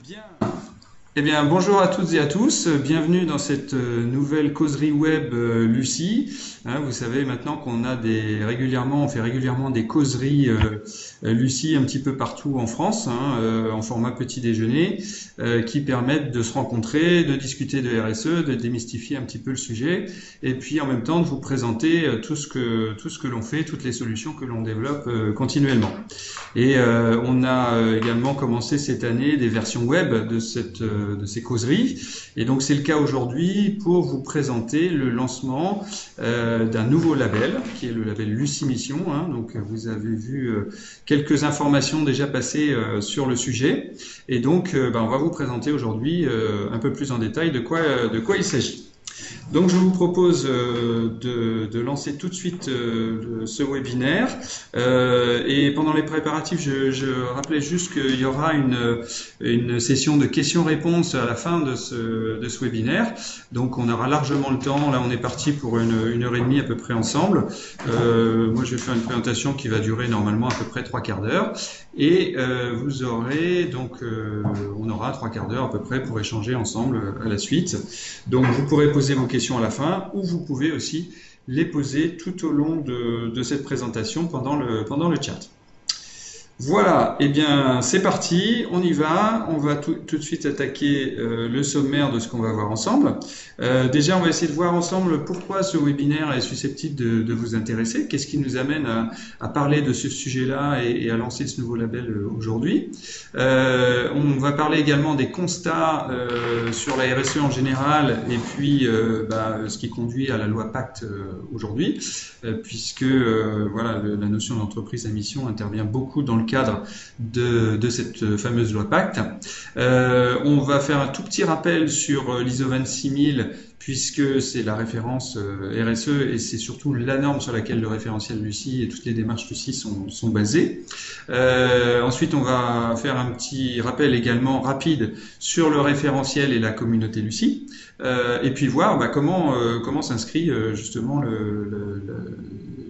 Bien. Eh bien, bonjour à toutes et à tous. Bienvenue dans cette nouvelle causerie web Lucie. Vous savez maintenant qu'on a on fait régulièrement des causeries Lucie un petit peu partout en France, en format petit déjeuner, qui permettent de se rencontrer, de discuter de RSE, de démystifier un petit peu le sujet, et puis en même temps de vous présenter tout ce que l'on fait, toutes les solutions que l'on développe continuellement. Et on a également commencé cette année des versions web de ces causeries. Et donc c'est le cas aujourd'hui pour vous présenter le lancement d'un nouveau label, qui est le label Lucie Mission. Donc vous avez vu quelques informations déjà passées sur le sujet. Et donc on va vous présenter aujourd'hui un peu plus en détail de quoi il s'agit. Donc je vous propose de lancer tout de suite ce webinaire, et pendant les préparatifs je rappelais juste qu'il y aura une session de questions-réponses à la fin de ce webinaire, donc on aura largement le temps. Là on est parti pour une heure et demie à peu près ensemble. Moi je vais faire une présentation qui va durer normalement à peu près 3/4 d'heure, et vous aurez donc on aura 3/4 d'heure à peu près pour échanger ensemble à la suite. Donc vous pourrez poser vos questions à la fin, ou vous pouvez aussi les poser tout au long de cette présentation pendant le chat. Voilà, eh bien c'est parti, on y va. On va tout de suite attaquer le sommaire de ce qu'on va voir ensemble. Déjà on va essayer de voir ensemble pourquoi ce webinaire est susceptible de vous intéresser, qu'est-ce qui nous amène à parler de ce sujet-là et à lancer ce nouveau label aujourd'hui. On va parler également des constats sur la RSE en général, et puis ce qui conduit à la loi Pacte aujourd'hui, puisque voilà, la notion d'entreprise à mission intervient beaucoup dans le cadre de cette fameuse loi Pacte. On va faire un tout petit rappel sur l'ISO 26000, puisque c'est la référence RSE, et c'est surtout la norme sur laquelle le référentiel Lucie et toutes les démarches Lucie sont basées. Ensuite, on va faire un petit rappel également rapide sur le référentiel et la communauté Lucie, et puis voir comment s'inscrit justement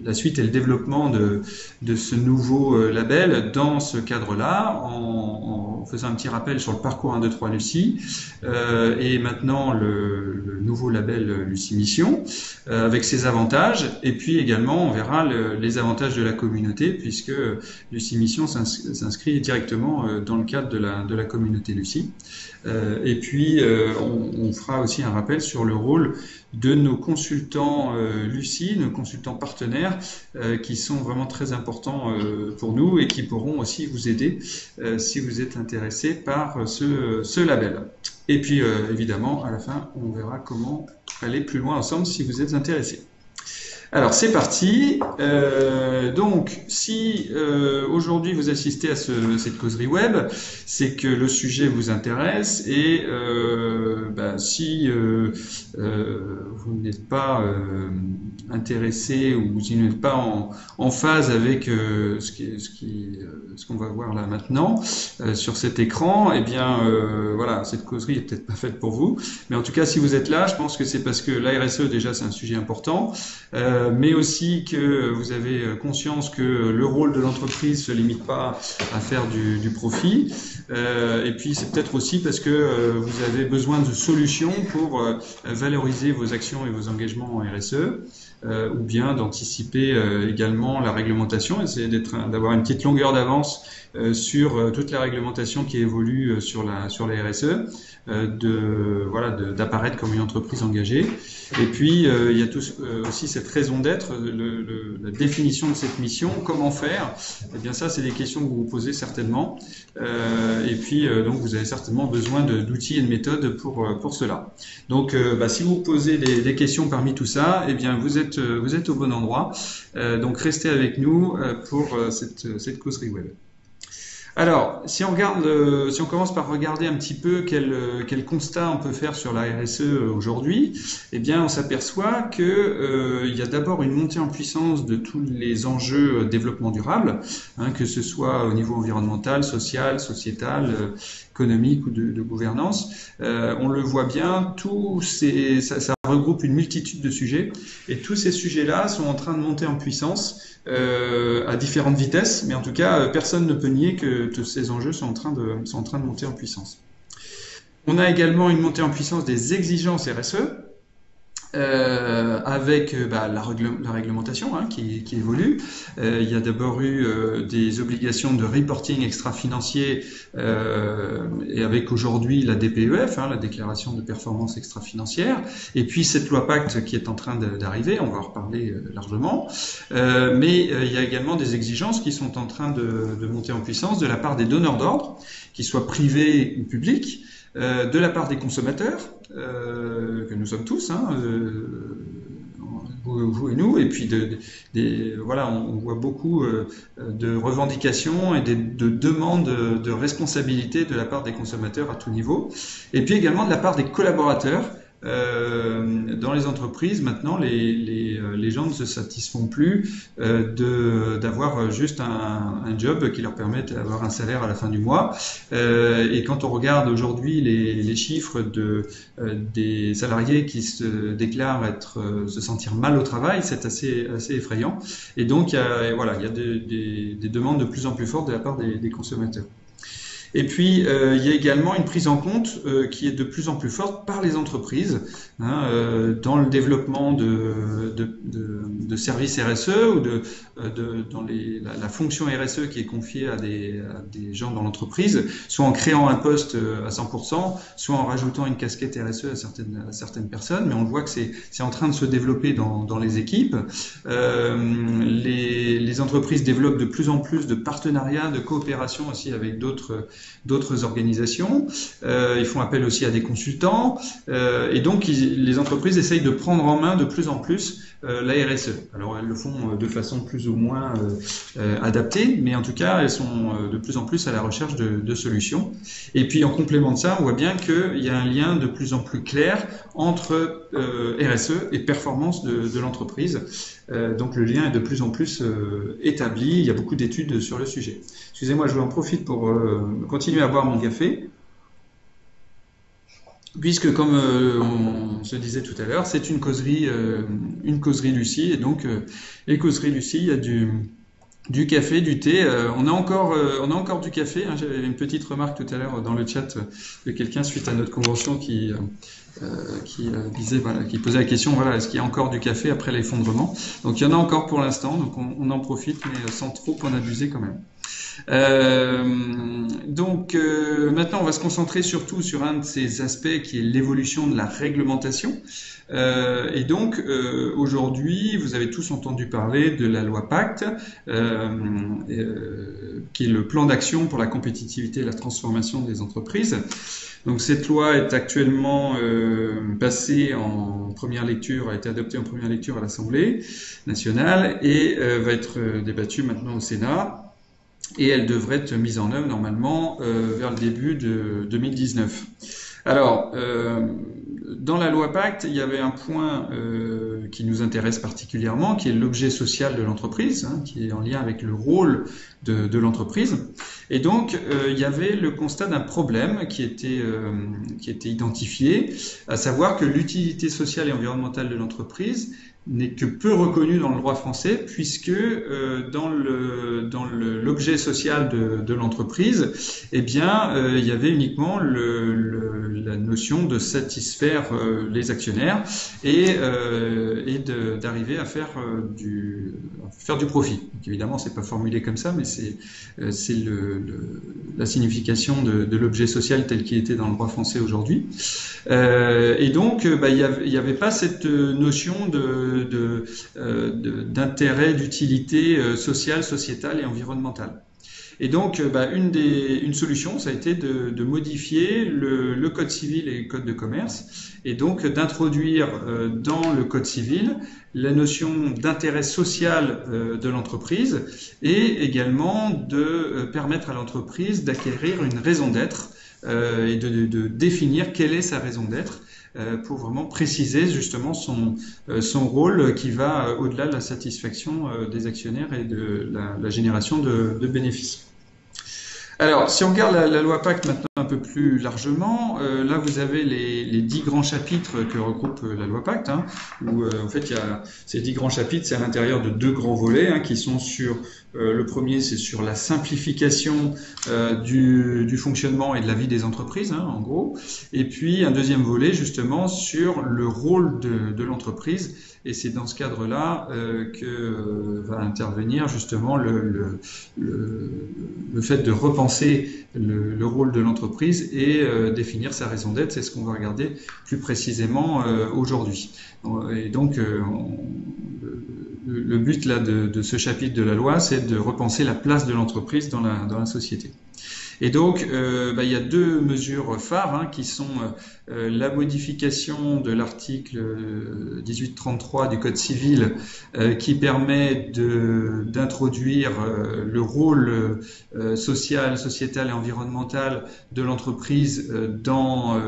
la suite et le développement de ce nouveau label dans ce cadre-là, en faisant un petit rappel sur le parcours 1, 2, 3 Lucie, et maintenant le nouveau label Lucie Mission, avec ses avantages, et puis également on verra les avantages de la communauté, puisque Lucie Mission s'inscrit directement dans le cadre de la communauté Lucie. Et puis on fera aussi un rappel sur le rôle de nos consultants Lucie, nos consultants partenaires, qui sont vraiment très importants pour nous, et qui pourront aussi vous aider si vous êtes intéressé par ce label. Et puis évidemment à la fin on verra comment aller plus loin ensemble si vous êtes intéressé. Alors c'est parti. Donc si aujourd'hui vous assistez à cette causerie web, c'est que le sujet vous intéresse, et si vous n'êtes pas intéressé, ou vous n'êtes pas en phase avec ce qu'on va voir là maintenant sur cet écran, eh bien voilà, cette causerie est peut-être pas faite pour vous, mais en tout cas si vous êtes là, je pense que c'est parce que la RSE déjà c'est un sujet important, mais aussi que vous avez conscience que le rôle de l'entreprise se limite pas à faire du profit, et puis c'est peut-être aussi parce que vous avez besoin de solutions pour valoriser vos actions et vos engagements en RSE, ou bien d'anticiper également la réglementation, essayer d'avoir une petite longueur d'avance sur toute la réglementation qui évolue sur la RSE, d'apparaître comme une entreprise engagée. Et puis il y a aussi cette raison d'être, la définition de cette mission, comment faire. Eh bien ça c'est des questions que vous vous posez certainement, et puis donc vous avez certainement besoin d'outils et de méthodes pour cela. Donc si vous posez des questions parmi tout ça, eh bien vous êtes au bon endroit. Donc restez avec nous pour cette causerie web. Alors, si on commence par regarder un petit peu quel constat on peut faire sur la RSE aujourd'hui, eh bien, on s'aperçoit que il y a d'abord une montée en puissance de tous les enjeux développement durable, que ce soit au niveau environnemental, social, sociétal, économique ou de gouvernance. On le voit bien, ça regroupe une multitude de sujets, et tous ces sujets-là sont en train de monter en puissance à différentes vitesses, mais en tout cas, personne ne peut nier que tous ces enjeux sont en train de monter en puissance. On a également une montée en puissance des exigences RSE. Avec la réglementation qui évolue. Il y a d'abord eu des obligations de reporting extra-financier et avec aujourd'hui la DPEF, la déclaration de performance extra-financière, et puis cette loi Pacte qui est en train d'arriver, on va en reparler largement, mais il y a également des exigences qui sont en train de monter en puissance de la part des donneurs d'ordre, qu'ils soient privés ou publics, de la part des consommateurs, que nous sommes tous, vous et nous, et puis voilà, on voit beaucoup de revendications et de demandes de responsabilité de la part des consommateurs à tout niveau, et puis également de la part des collaborateurs. Dans les entreprises, maintenant, les gens ne se satisfont plus d'avoir juste un job qui leur permette d'avoir un salaire à la fin du mois. Et quand on regarde aujourd'hui les chiffres des salariés qui se déclarent se sentir mal au travail, c'est assez effrayant. Et donc, il y a des demandes de plus en plus fortes de la part des consommateurs. Et puis, il y a également une prise en compte qui est de plus en plus forte par les entreprises dans le développement de services RSE ou dans la fonction RSE qui est confiée à des gens dans l'entreprise, soit en créant un poste à 100%, soit en rajoutant une casquette RSE à certaines personnes. Mais on le voit que c'est en train de se développer dans les équipes. Les entreprises développent de plus en plus de partenariats, de coopération aussi avec d'autres organisations. Ils font appel aussi à des consultants. Et donc, les entreprises essayent de prendre en main de plus en plus la RSE. Alors, elles le font de façon plus ou moins adaptée, mais en tout cas, elles sont de plus en plus à la recherche de solutions. Et puis, en complément de ça, on voit bien qu'il y a un lien de plus en plus clair entre RSE et performance de l'entreprise. Donc, le lien est de plus en plus établi. Il y a beaucoup d'études sur le sujet. Excusez-moi, je en profite pour continuer à boire mon café. Puisque, comme on se disait tout à l'heure, c'est une causerie Lucie, et donc les causeries Lucie, il y a du café, du thé. On a encore du café. J'avais une petite remarque tout à l'heure dans le chat de quelqu'un suite à notre convention qui disait, qui posait la question, est-ce qu'il y a encore du café après l'effondrement? Donc il y en a encore pour l'instant, donc on en profite, mais sans trop en abuser quand même. Maintenant, on va se concentrer surtout sur un de ces aspects qui est l'évolution de la réglementation. Et donc, aujourd'hui, vous avez tous entendu parler de la loi Pacte, qui est le plan d'action pour la compétitivité et la transformation des entreprises. Donc, cette loi est actuellement passée en première lecture, a été adoptée en première lecture à l'Assemblée nationale et va être débattue maintenant au Sénat. Et elle devrait être mise en œuvre normalement vers le début de 2019. Alors, dans la loi Pacte, il y avait un point qui nous intéresse particulièrement, qui est l'objet social de l'entreprise, qui est en lien avec le rôle de l'entreprise. Et donc, il y avait le constat d'un problème qui était identifié, à savoir que l'utilité sociale et environnementale de l'entreprise n'est que peu reconnu dans le droit français, puisque dans l'objet social de l'entreprise, il y avait uniquement la notion de satisfaire les actionnaires et d'arriver à faire du profit. Donc évidemment, c'est pas formulé comme ça, mais c'est la signification de l'objet social tel qu'il était dans le droit français aujourd'hui. Et donc, il n'y avait pas cette notion d'intérêt, d'utilité sociale, sociétale et environnementale. Et donc, une solution, ça a été de modifier le Code civil et le Code de commerce, et donc d'introduire dans le Code civil la notion d'intérêt social de l'entreprise, et également de permettre à l'entreprise d'acquérir une raison d'être et de définir quelle est sa raison d'être, pour vraiment préciser justement son rôle qui va au-delà de la satisfaction des actionnaires et de la génération de bénéfices. Alors, si on regarde la loi Pacte maintenant un peu plus largement, là vous avez les 10 grands chapitres que regroupe la loi Pacte, hein, où en fait il y a ces 10 grands chapitres, c'est à l'intérieur de 2 grands volets, hein, qui sont sur le premier, c'est sur la simplification du fonctionnement et de la vie des entreprises, hein, en gros, et puis un deuxième volet justement sur le rôle de l'entreprise. Et c'est dans ce cadre-là que va intervenir justement le fait de repenser le rôle de l'entreprise et définir sa raison d'être. C'est ce qu'on va regarder plus précisément aujourd'hui. Et donc, le but là de ce chapitre de la loi, c'est de repenser la place de l'entreprise dans la société. Et donc, il y a 2 mesures phares, hein, qui sont la modification de l'article 1833 du Code civil, qui permet d'introduire le rôle social, sociétal et environnemental de l'entreprise dans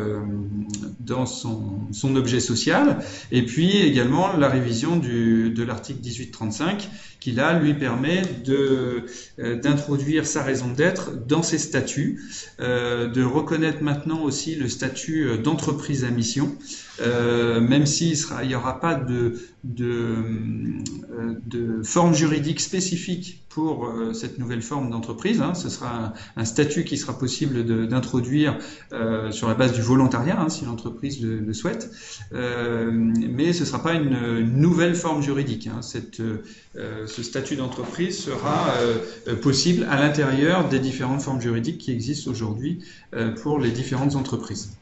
son objet social, et puis également la révision de l'article 1835 qui là lui permet d'introduire sa raison d'être dans ses statuts, de reconnaître maintenant aussi le statut d'entreprise à mission, même s'il n'y aura pas de forme juridique spécifique pour cette nouvelle forme d'entreprise, hein. Ce sera un statut qui sera possible d'introduire sur la base du volontariat, hein, si l'entreprise le souhaite, mais ce ne sera pas une nouvelle forme juridique, hein. Ce statut d'entreprise sera possible à l'intérieur des différentes formes juridiques qui existent aujourd'hui pour les différentes entreprises.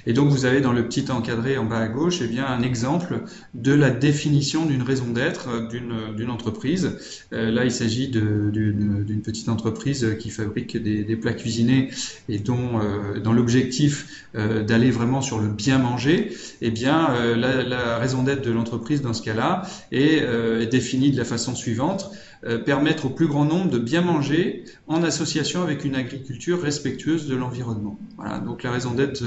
Et donc vous avez dans le petit encadré en bas à gauche, eh bien, un exemple de la définition d'une raison d'être d'une entreprise. Là, il s'agit d'une petite entreprise qui fabrique des plats cuisinés et dont dans l'objectif d'aller vraiment sur le bien manger. Eh bien, la raison d'être de l'entreprise dans ce cas-là est définie de la façon suivante. Permettre au plus grand nombre de bien manger en association avec une agriculture respectueuse de l'environnement. Voilà, donc la raison d'être,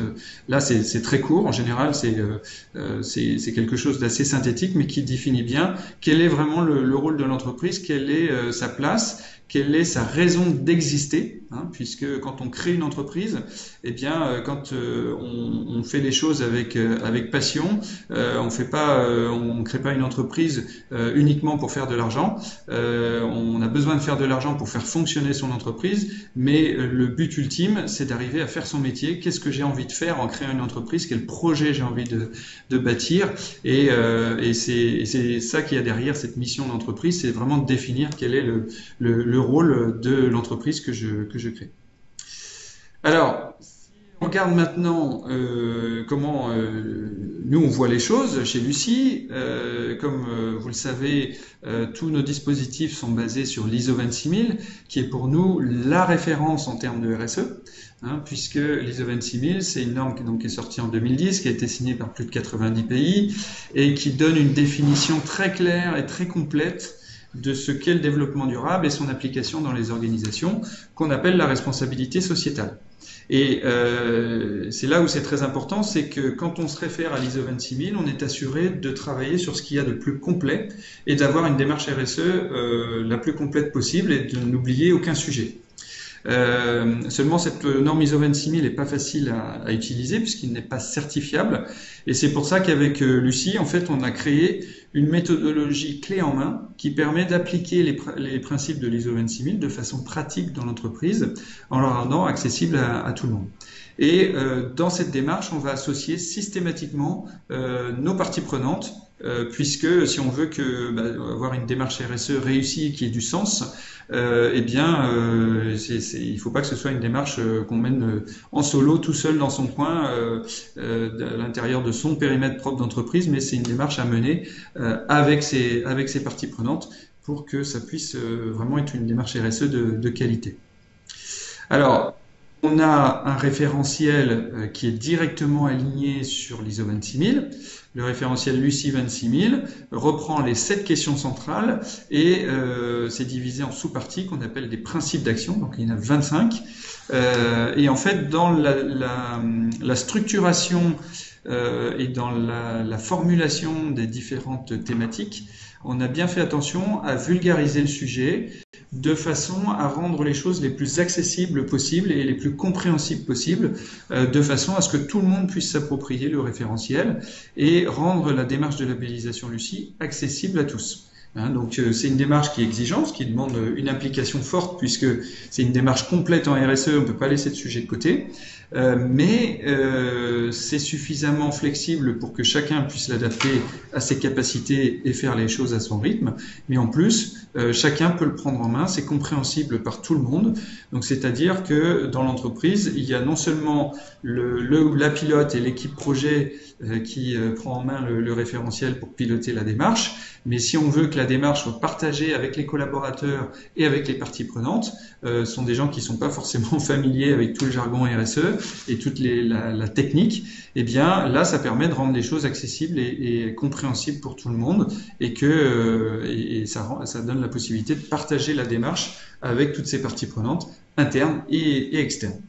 là c'est très court, en général c'est quelque chose d'assez synthétique, mais qui définit bien quel est vraiment le rôle de l'entreprise, quelle est sa place, quelle est sa raison d'exister, hein, puisque quand on crée une entreprise, eh bien, quand on fait les choses avec passion, on crée pas une entreprise uniquement pour faire de l'argent. On a besoin de faire de l'argent pour faire fonctionner son entreprise, mais le but ultime, c'est d'arriver à faire son métier. Qu'est-ce que j'ai envie de faire en créant une entreprise? Quel projet j'ai envie de bâtir? Et c'est ça qu'il y a derrière cette mission d'entreprise, c'est vraiment de définir quel est le rôle de l'entreprise que je crée. Alors, si on regarde maintenant comment nous on voit les choses chez Lucie, comme vous le savez, tous nos dispositifs sont basés sur l'ISO 26000, qui est pour nous la référence en termes de RSE, hein, puisque l'ISO 26000, c'est une norme qui est sortie en 2010, qui a été signée par plus de 90 pays, et qui donne une définition très claire et très complète de ce qu'est le développement durable et son application dans les organisations, qu'on appelle la responsabilité sociétale. Et c'est là où c'est très important, c'est que quand on se réfère à l'ISO 26000, on est assuré de travailler sur ce qu'il y a de plus complet et d'avoir une démarche RSE la plus complète possible et de n'oublier aucun sujet. Seulement cette norme ISO 26000 n'est pas facile à utiliser puisqu'il n'est pas certifiable, et c'est pour ça qu'avec Lucie, en fait, on a créé une méthodologie clé en main qui permet d'appliquer les principes de l'ISO 26000 de façon pratique dans l'entreprise en leur rendant accessible à tout le monde. Et dans cette démarche, on va associer systématiquement nos parties prenantes, puisque si on veut avoir une démarche RSE réussie qui ait du sens, eh bien, il ne faut pas que ce soit une démarche qu'on mène en solo, tout seul dans son coin, à l'intérieur de son périmètre propre d'entreprise, mais c'est une démarche à mener avec ses parties prenantes pour que ça puisse vraiment être une démarche RSE de qualité. Alors, on a un référentiel qui est directement aligné sur l'ISO 26000. Le référentiel Lucie 26000 reprend les 7 questions centrales et c'est divisé en sous-parties qu'on appelle des principes d'action. Donc il y en a 25. Et en fait, dans la structuration et dans la formulation des différentes thématiques, on a bien fait attention à vulgariser le sujet de façon à rendre les choses les plus accessibles possibles et les plus compréhensibles possibles, de façon à ce que tout le monde puisse s'approprier le référentiel et rendre la démarche de labellisation Lucie accessible à tous. Donc c'est une démarche qui est exigeante, qui demande une implication forte puisque c'est une démarche complète en RSE, on ne peut pas laisser de sujet de côté, mais c'est suffisamment flexible pour que chacun puisse l'adapter à ses capacités et faire les choses à son rythme, mais en plus chacun peut le prendre en main, c'est compréhensible par tout le monde, donc c'est-à-dire que dans l'entreprise il y a non seulement la pilote et l'équipe projet qui prend en main le référentiel pour piloter la démarche, mais si on veut que la démarche soit partagée avec les collaborateurs et avec les parties prenantes, sont des gens qui ne sont pas forcément familiers avec tout le jargon RSE et toute la technique, et bien là ça permet de rendre les choses accessibles et compréhensibles pour tout le monde et ça donne la possibilité de partager la démarche avec toutes ces parties prenantes, internes et externes.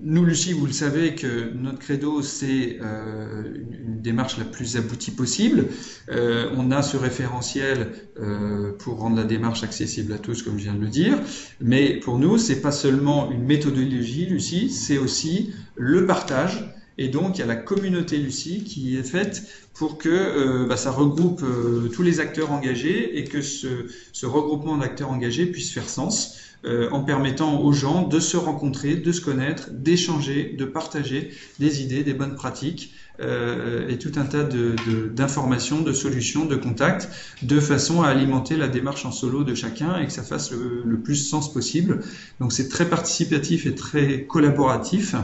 Nous, Lucie, vous le savez que notre credo, c'est une démarche la plus aboutie possible. On a ce référentiel pour rendre la démarche accessible à tous, comme je viens de le dire. Mais pour nous, c'est pas seulement une méthodologie, Lucie, c'est aussi le partage. Et donc, il y a la communauté Lucie qui est faite pour que ça regroupe tous les acteurs engagés et que ce regroupement d'acteurs engagés puisse faire sens. En permettant aux gens de se rencontrer, de se connaître, d'échanger, de partager des idées, des bonnes pratiques et tout un tas d'informations, de solutions, de contacts, de façon à alimenter la démarche en solo de chacun et que ça fasse le plus sens possible. Donc c'est très participatif et très collaboratif.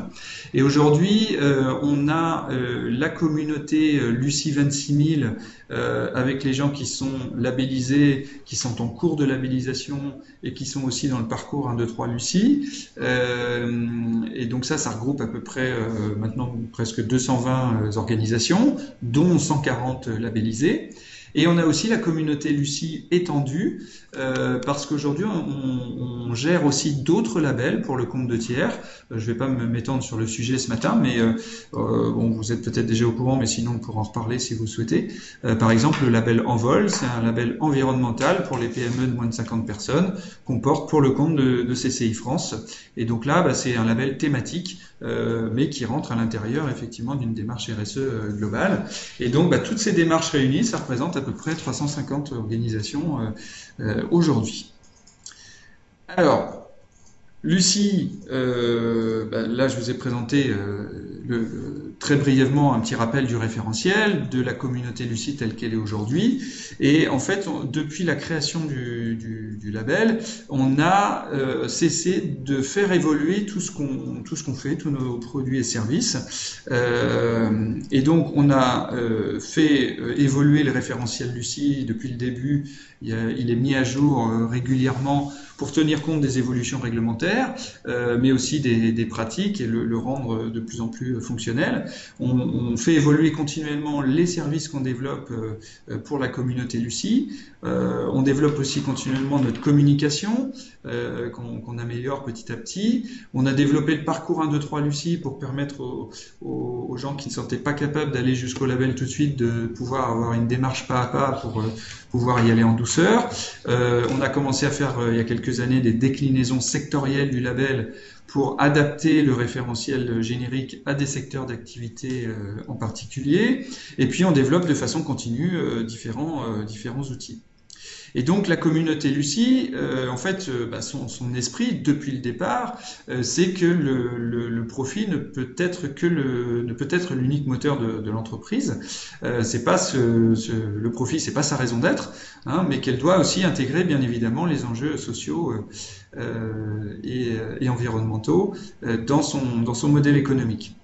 Et aujourd'hui, on a la communauté Lucie 26000 avec les gens qui sont labellisés, qui sont en cours de labellisation et qui sont aussi dans le parcours 1, 2, 3 Lucie. Et donc ça regroupe à peu près maintenant presque 220 organisations, dont 140 labellisées. Et on a aussi la communauté Lucie étendue, parce qu'aujourd'hui on gère aussi d'autres labels pour le compte de tiers. Je ne vais pas m'étendre sur le sujet ce matin, mais bon, vous êtes peut-être déjà au courant, mais sinon on pourra en reparler si vous souhaitez. Par exemple, le label Envol, c'est un label environnemental pour les PME de moins de 50 personnes qu'on porte pour le compte de CCI France. Et donc là, c'est un label thématique, mais qui rentre à l'intérieur effectivement d'une démarche RSE globale. Et donc toutes ces démarches réunies, ça représente à peu près 350 organisations aujourd'hui. Alors, Lucie, là je vous ai présenté très brièvement un petit rappel du référentiel, de la communauté Lucie telle qu'elle est aujourd'hui. Et en fait, depuis la création du label, on a cessé de faire évoluer tout ce qu'on fait, tous nos produits et services. Et donc, on a fait évoluer le référentiel Lucie depuis le début. Il est mis à jour régulièrement pour tenir compte des évolutions réglementaires, mais aussi des pratiques et le rendre de plus en plus fonctionnel. On fait évoluer continuellement les services qu'on développe pour la communauté Lucie. On développe aussi continuellement notre communication qu'on améliore petit à petit. On a développé le parcours 1, 2, 3 Lucie pour permettre aux gens qui ne se sentaient pas capables d'aller jusqu'au label tout de suite de pouvoir avoir une démarche pas à pas pour pouvoir y aller en douceur. On a commencé à faire il y a quelques années des déclinaisons sectorielles du label pour adapter le référentiel générique à des secteurs d'activité en particulier. Et puis on développe de façon continue différents outils. Et donc la communauté Lucie, en fait, son esprit depuis le départ, c'est que le profit ne peut être l'unique moteur de l'entreprise. C'est pas le profit, c'est pas sa raison d'être, mais qu'elle doit aussi intégrer bien évidemment les enjeux sociaux et environnementaux dans son modèle économique.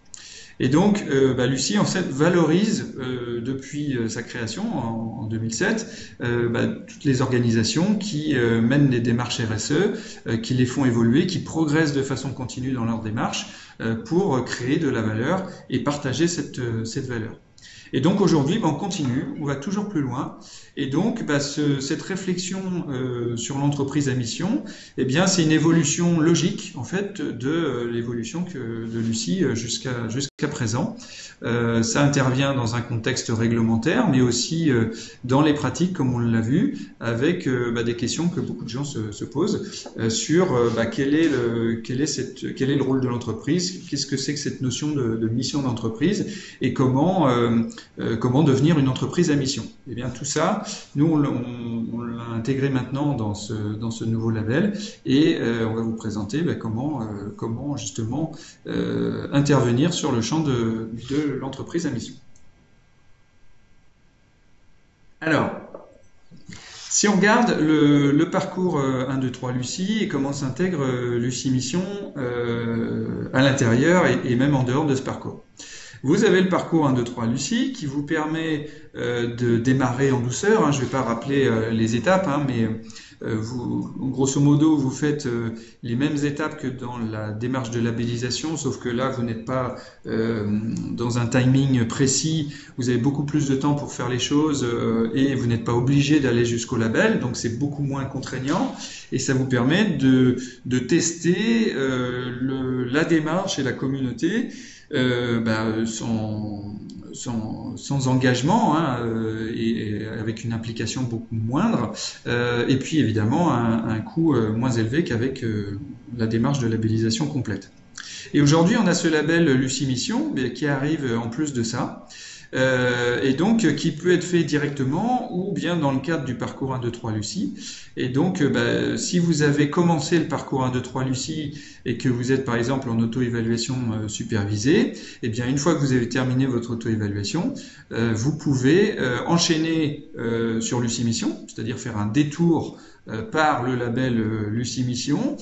Et donc, Lucie, en fait, valorise depuis sa création en 2007 toutes les organisations qui mènent des démarches RSE, qui les font évoluer, qui progressent de façon continue dans leur démarche pour créer de la valeur et partager cette valeur. Et donc aujourd'hui, on continue, on va toujours plus loin. Et donc, cette réflexion sur l'entreprise à mission, eh bien, c'est une évolution logique en fait de l'évolution de Lucie jusqu'à présent. Ça intervient dans un contexte réglementaire, mais aussi dans les pratiques, comme on l'a vu, avec des questions que beaucoup de gens se posent sur quel est le rôle de l'entreprise, qu'est-ce que c'est que cette notion de mission d'entreprise et comment devenir une entreprise à mission. Eh bien, tout ça, nous, on l'a intégré maintenant dans ce nouveau label et on va vous présenter comment justement intervenir sur le champ de l'entreprise à mission. Alors, si on regarde le parcours 1, 2, 3 Lucie et comment s'intègre Lucie Mission à l'intérieur et même en dehors de ce parcours. Vous avez le parcours 1, 2, 3 Lucie qui vous permet de démarrer en douceur. Je ne vais pas rappeler les étapes, mais grosso modo, vous faites les mêmes étapes que dans la démarche de labellisation, sauf que là, vous n'êtes pas dans un timing précis. Vous avez beaucoup plus de temps pour faire les choses et vous n'êtes pas obligé d'aller jusqu'au label, donc c'est beaucoup moins contraignant et ça vous permet de tester la démarche et la communauté sans engagement et avec une implication beaucoup moindre et puis évidemment un coût moins élevé qu'avec la démarche de labellisation complète. Et aujourd'hui on a ce label Lucie Mission qui arrive en plus de ça et donc qui peut être fait directement ou bien dans le cadre du parcours 1, 2, 3 Lucie. Et donc si vous avez commencé le parcours 1, 2, 3 Lucie et que vous êtes par exemple en auto-évaluation supervisée, et bien une fois que vous avez terminé votre auto-évaluation, vous pouvez enchaîner sur Lucie Mission, c'est-à-dire faire un détour par le label Lucie Mission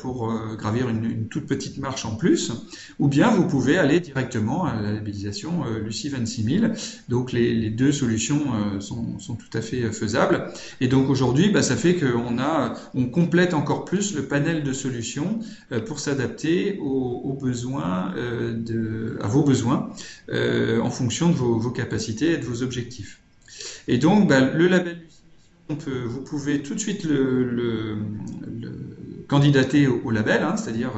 pour gravir une toute petite marche en plus, ou bien vous pouvez aller directement à la labellisation Lucie 26000. Donc les deux solutions sont tout à fait faisables. Et donc aujourd'hui, ça fait qu'on complète encore plus le panel de solutions pour s'adapter aux besoins à vos besoins en fonction de vos capacités et de vos objectifs. Et donc le label vous pouvez tout de suite le candidater au label, c'est-à-dire,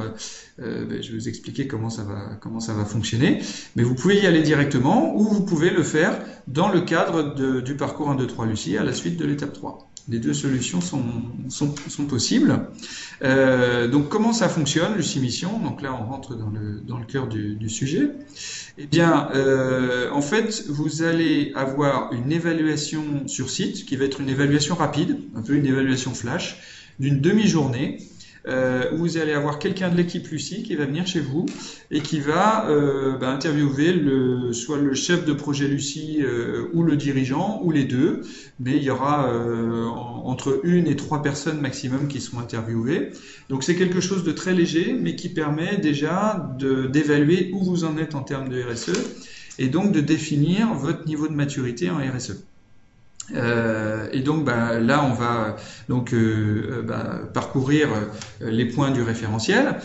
je vais vous expliquer comment ça va fonctionner, mais vous pouvez y aller directement ou vous pouvez le faire dans le cadre du parcours 1, 2, 3 Lucie à la suite de l'étape 3. Les deux solutions sont possibles. Donc comment ça fonctionne, Lucie Mission? Donc là on rentre dans le cœur du sujet. Eh bien, en fait, vous allez avoir une évaluation sur site qui va être une évaluation rapide, un peu une évaluation flash, d'une demi-journée, où vous allez avoir quelqu'un de l'équipe Lucie qui va venir chez vous et qui va interviewer soit le chef de projet Lucie ou le dirigeant ou les deux, mais il y aura entre 1 et 3 personnes maximum qui seront interviewées. Donc c'est quelque chose de très léger mais qui permet déjà d'évaluer où vous en êtes en termes de RSE et donc de définir votre niveau de maturité en RSE. Et donc là on va donc parcourir les points du référentiel,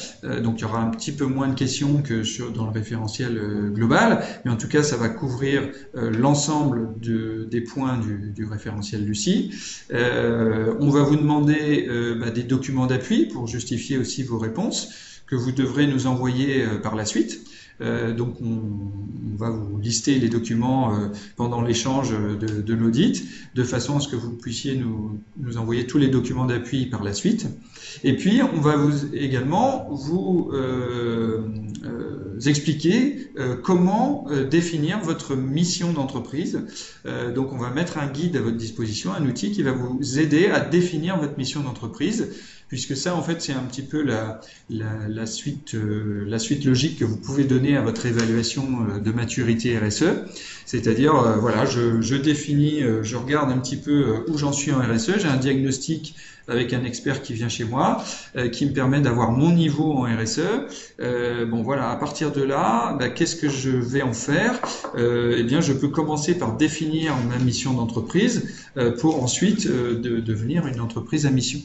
donc il y aura un petit peu moins de questions que dans le référentiel global, mais en tout cas ça va couvrir l'ensemble des points du référentiel Lucie. On va vous demander des documents d'appui pour justifier aussi vos réponses que vous devrez nous envoyer par la suite. Donc on va vous lister les documents pendant l'échange de l'audit, de façon à ce que vous puissiez nous envoyer tous les documents d'appui par la suite. Et puis on va également vous expliquer comment définir votre mission d'entreprise. Donc on va mettre un guide à votre disposition, un outil qui va vous aider à définir votre mission d'entreprise, puisque ça en fait c'est un petit peu la suite logique que vous pouvez donner à votre évaluation de maturité RSE. C'est-à-dire voilà, je définis, je regarde un petit peu où j'en suis en RSE, j'ai un diagnostic avec un expert qui vient chez moi, qui me permet d'avoir mon niveau en RSE. Bon voilà, à partir de là, qu'est-ce que je vais en faire? Eh bien, je peux commencer par définir ma mission d'entreprise pour ensuite devenir une entreprise à mission.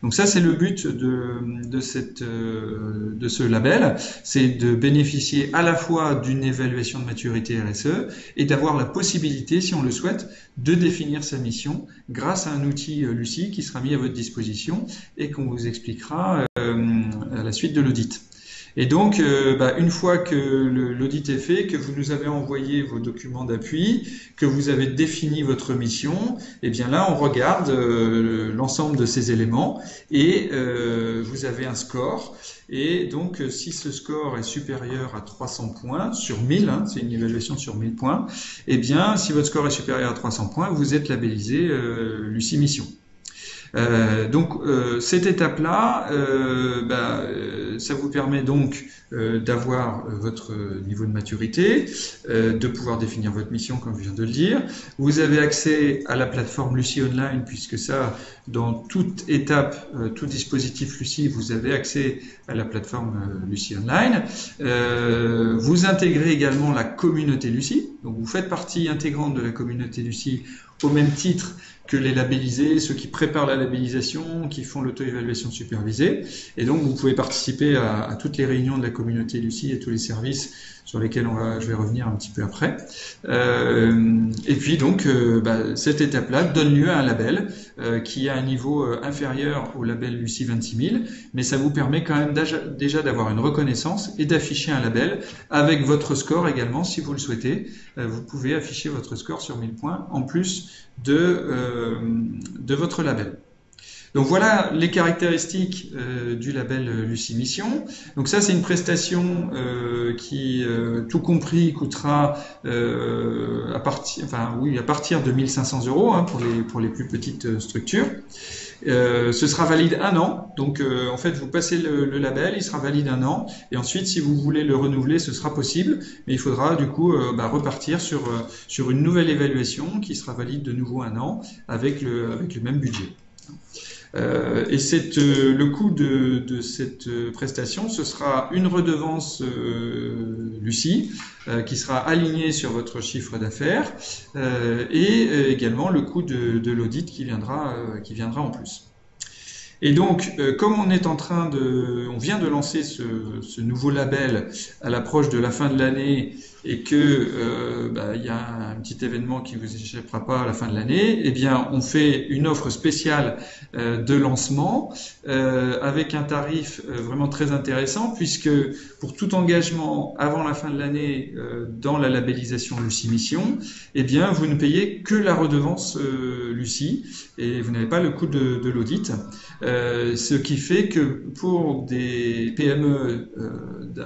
Donc ça, c'est le but de ce label, c'est de bénéficier à la fois d'une évaluation de maturité RSE et d'avoir la possibilité, si on le souhaite, de définir sa mission grâce à un outil Lucie qui sera mis à votre disposition et qu'on vous expliquera à la suite de l'audit. Et donc, une fois que l'audit est fait, que vous nous avez envoyé vos documents d'appui, que vous avez défini votre mission, et bien là, on regarde l'ensemble de ces éléments et vous avez un score. Et donc, si ce score est supérieur à 300 points sur 1000, c'est une évaluation sur 1000 points, et bien, si votre score est supérieur à 300 points, vous êtes labellisé Lucie Mission. Cette étape-là, ça vous permet donc d'avoir votre niveau de maturité, de pouvoir définir votre mission comme je viens de le dire. Vous avez accès à la plateforme Lucie Online, puisque ça, dans toute étape, tout dispositif Lucie, vous avez accès à la plateforme Lucie Online. Vous intégrez également la communauté Lucie, donc vous faites partie intégrante de la communauté Lucie au même titre que les labellisés, ceux qui préparent la labellisation, qui font l'auto-évaluation supervisée. Et donc, vous pouvez participer à toutes les réunions de la communauté Lucie et tous les services sur lesquels je vais revenir un petit peu après. Et puis donc, cette étape-là donne lieu à un label qui a un niveau inférieur au label Lucie 26000, mais ça vous permet quand même déjà d'avoir une reconnaissance et d'afficher un label avec votre score également, si vous le souhaitez. Vous pouvez afficher votre score sur 1000 points en plus de votre label. Donc voilà les caractéristiques du label Lucie Mission. Donc ça, c'est une prestation qui, tout compris, coûtera à partir de 1 500 € pour les plus petites structures. Ce sera valide 1 an. Donc en fait, vous passez le label, il sera valide 1 an. Et ensuite, si vous voulez le renouveler, ce sera possible. Mais il faudra du coup repartir sur une nouvelle évaluation qui sera valide de nouveau 1 an avec le même budget. Et le coût de cette prestation, ce sera une redevance Lucie qui sera alignée sur votre chiffre d'affaires et également le coût de l'audit qui viendra en plus. Et donc, comme on vient de lancer ce nouveau label à l'approche de la fin de l'année et que y a un petit événement qui vous échappera pas à la fin de l'année, eh bien, on fait une offre spéciale de lancement avec un tarif vraiment très intéressant, puisque pour tout engagement avant la fin de l'année dans la labellisation Lucie Mission, eh bien, vous ne payez que la redevance Lucie et vous n'avez pas le coût de l'audit. Ce qui fait que pour des PME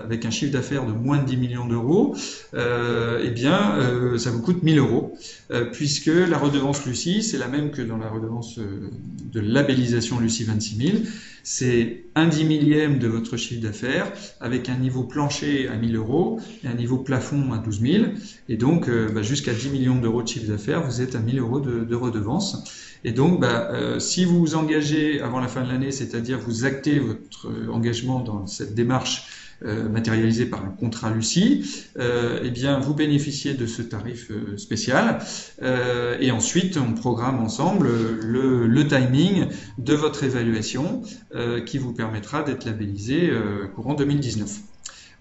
avec un chiffre d'affaires de moins de 10 millions d'euros, ça vous coûte 1 000 €, puisque la redevance Lucie, c'est la même que dans la redevance de labellisation Lucie 26000. C'est 1/10 millième de votre chiffre d'affaires avec un niveau plancher à 1 000 € et un niveau plafond à 12 000. Et donc, jusqu'à 10 millions d'euros de chiffre d'affaires, vous êtes à 1 000 € de redevance. Et donc, si vous vous engagez avant la fin de l'année, c'est-à-dire vous actez votre engagement dans cette démarche matérialisée par un contrat Lucie, vous bénéficiez de ce tarif spécial. Et ensuite, on programme ensemble le timing de votre évaluation qui vous permettra d'être labellisé courant 2019.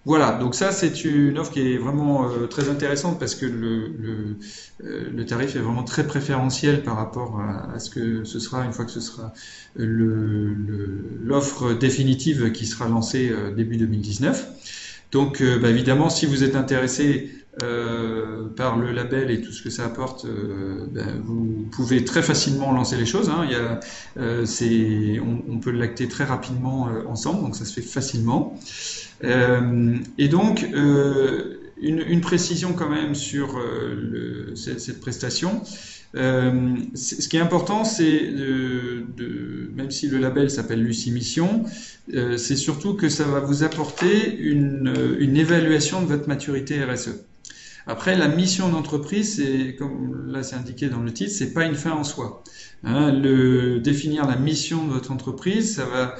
Voilà, donc ça c'est une offre qui est vraiment très intéressante parce que le tarif est vraiment très préférentiel par rapport à ce que ce sera une fois que ce sera l'offre définitive qui sera lancée début 2019. Donc évidemment, si vous êtes intéressé par le label et tout ce que ça apporte, vous pouvez très facilement lancer les choses. On peut l'acter très rapidement ensemble, donc ça se fait facilement. Et donc, une précision quand même sur cette prestation. Ce qui est important, c'est même si le label s'appelle Lucie Mission, c'est surtout que ça va vous apporter une évaluation de votre maturité RSE. Après, la mission d'entreprise, c'est, comme là c'est indiqué dans le titre, c'est pas une fin en soi. Hein, définir la mission de votre entreprise, ça va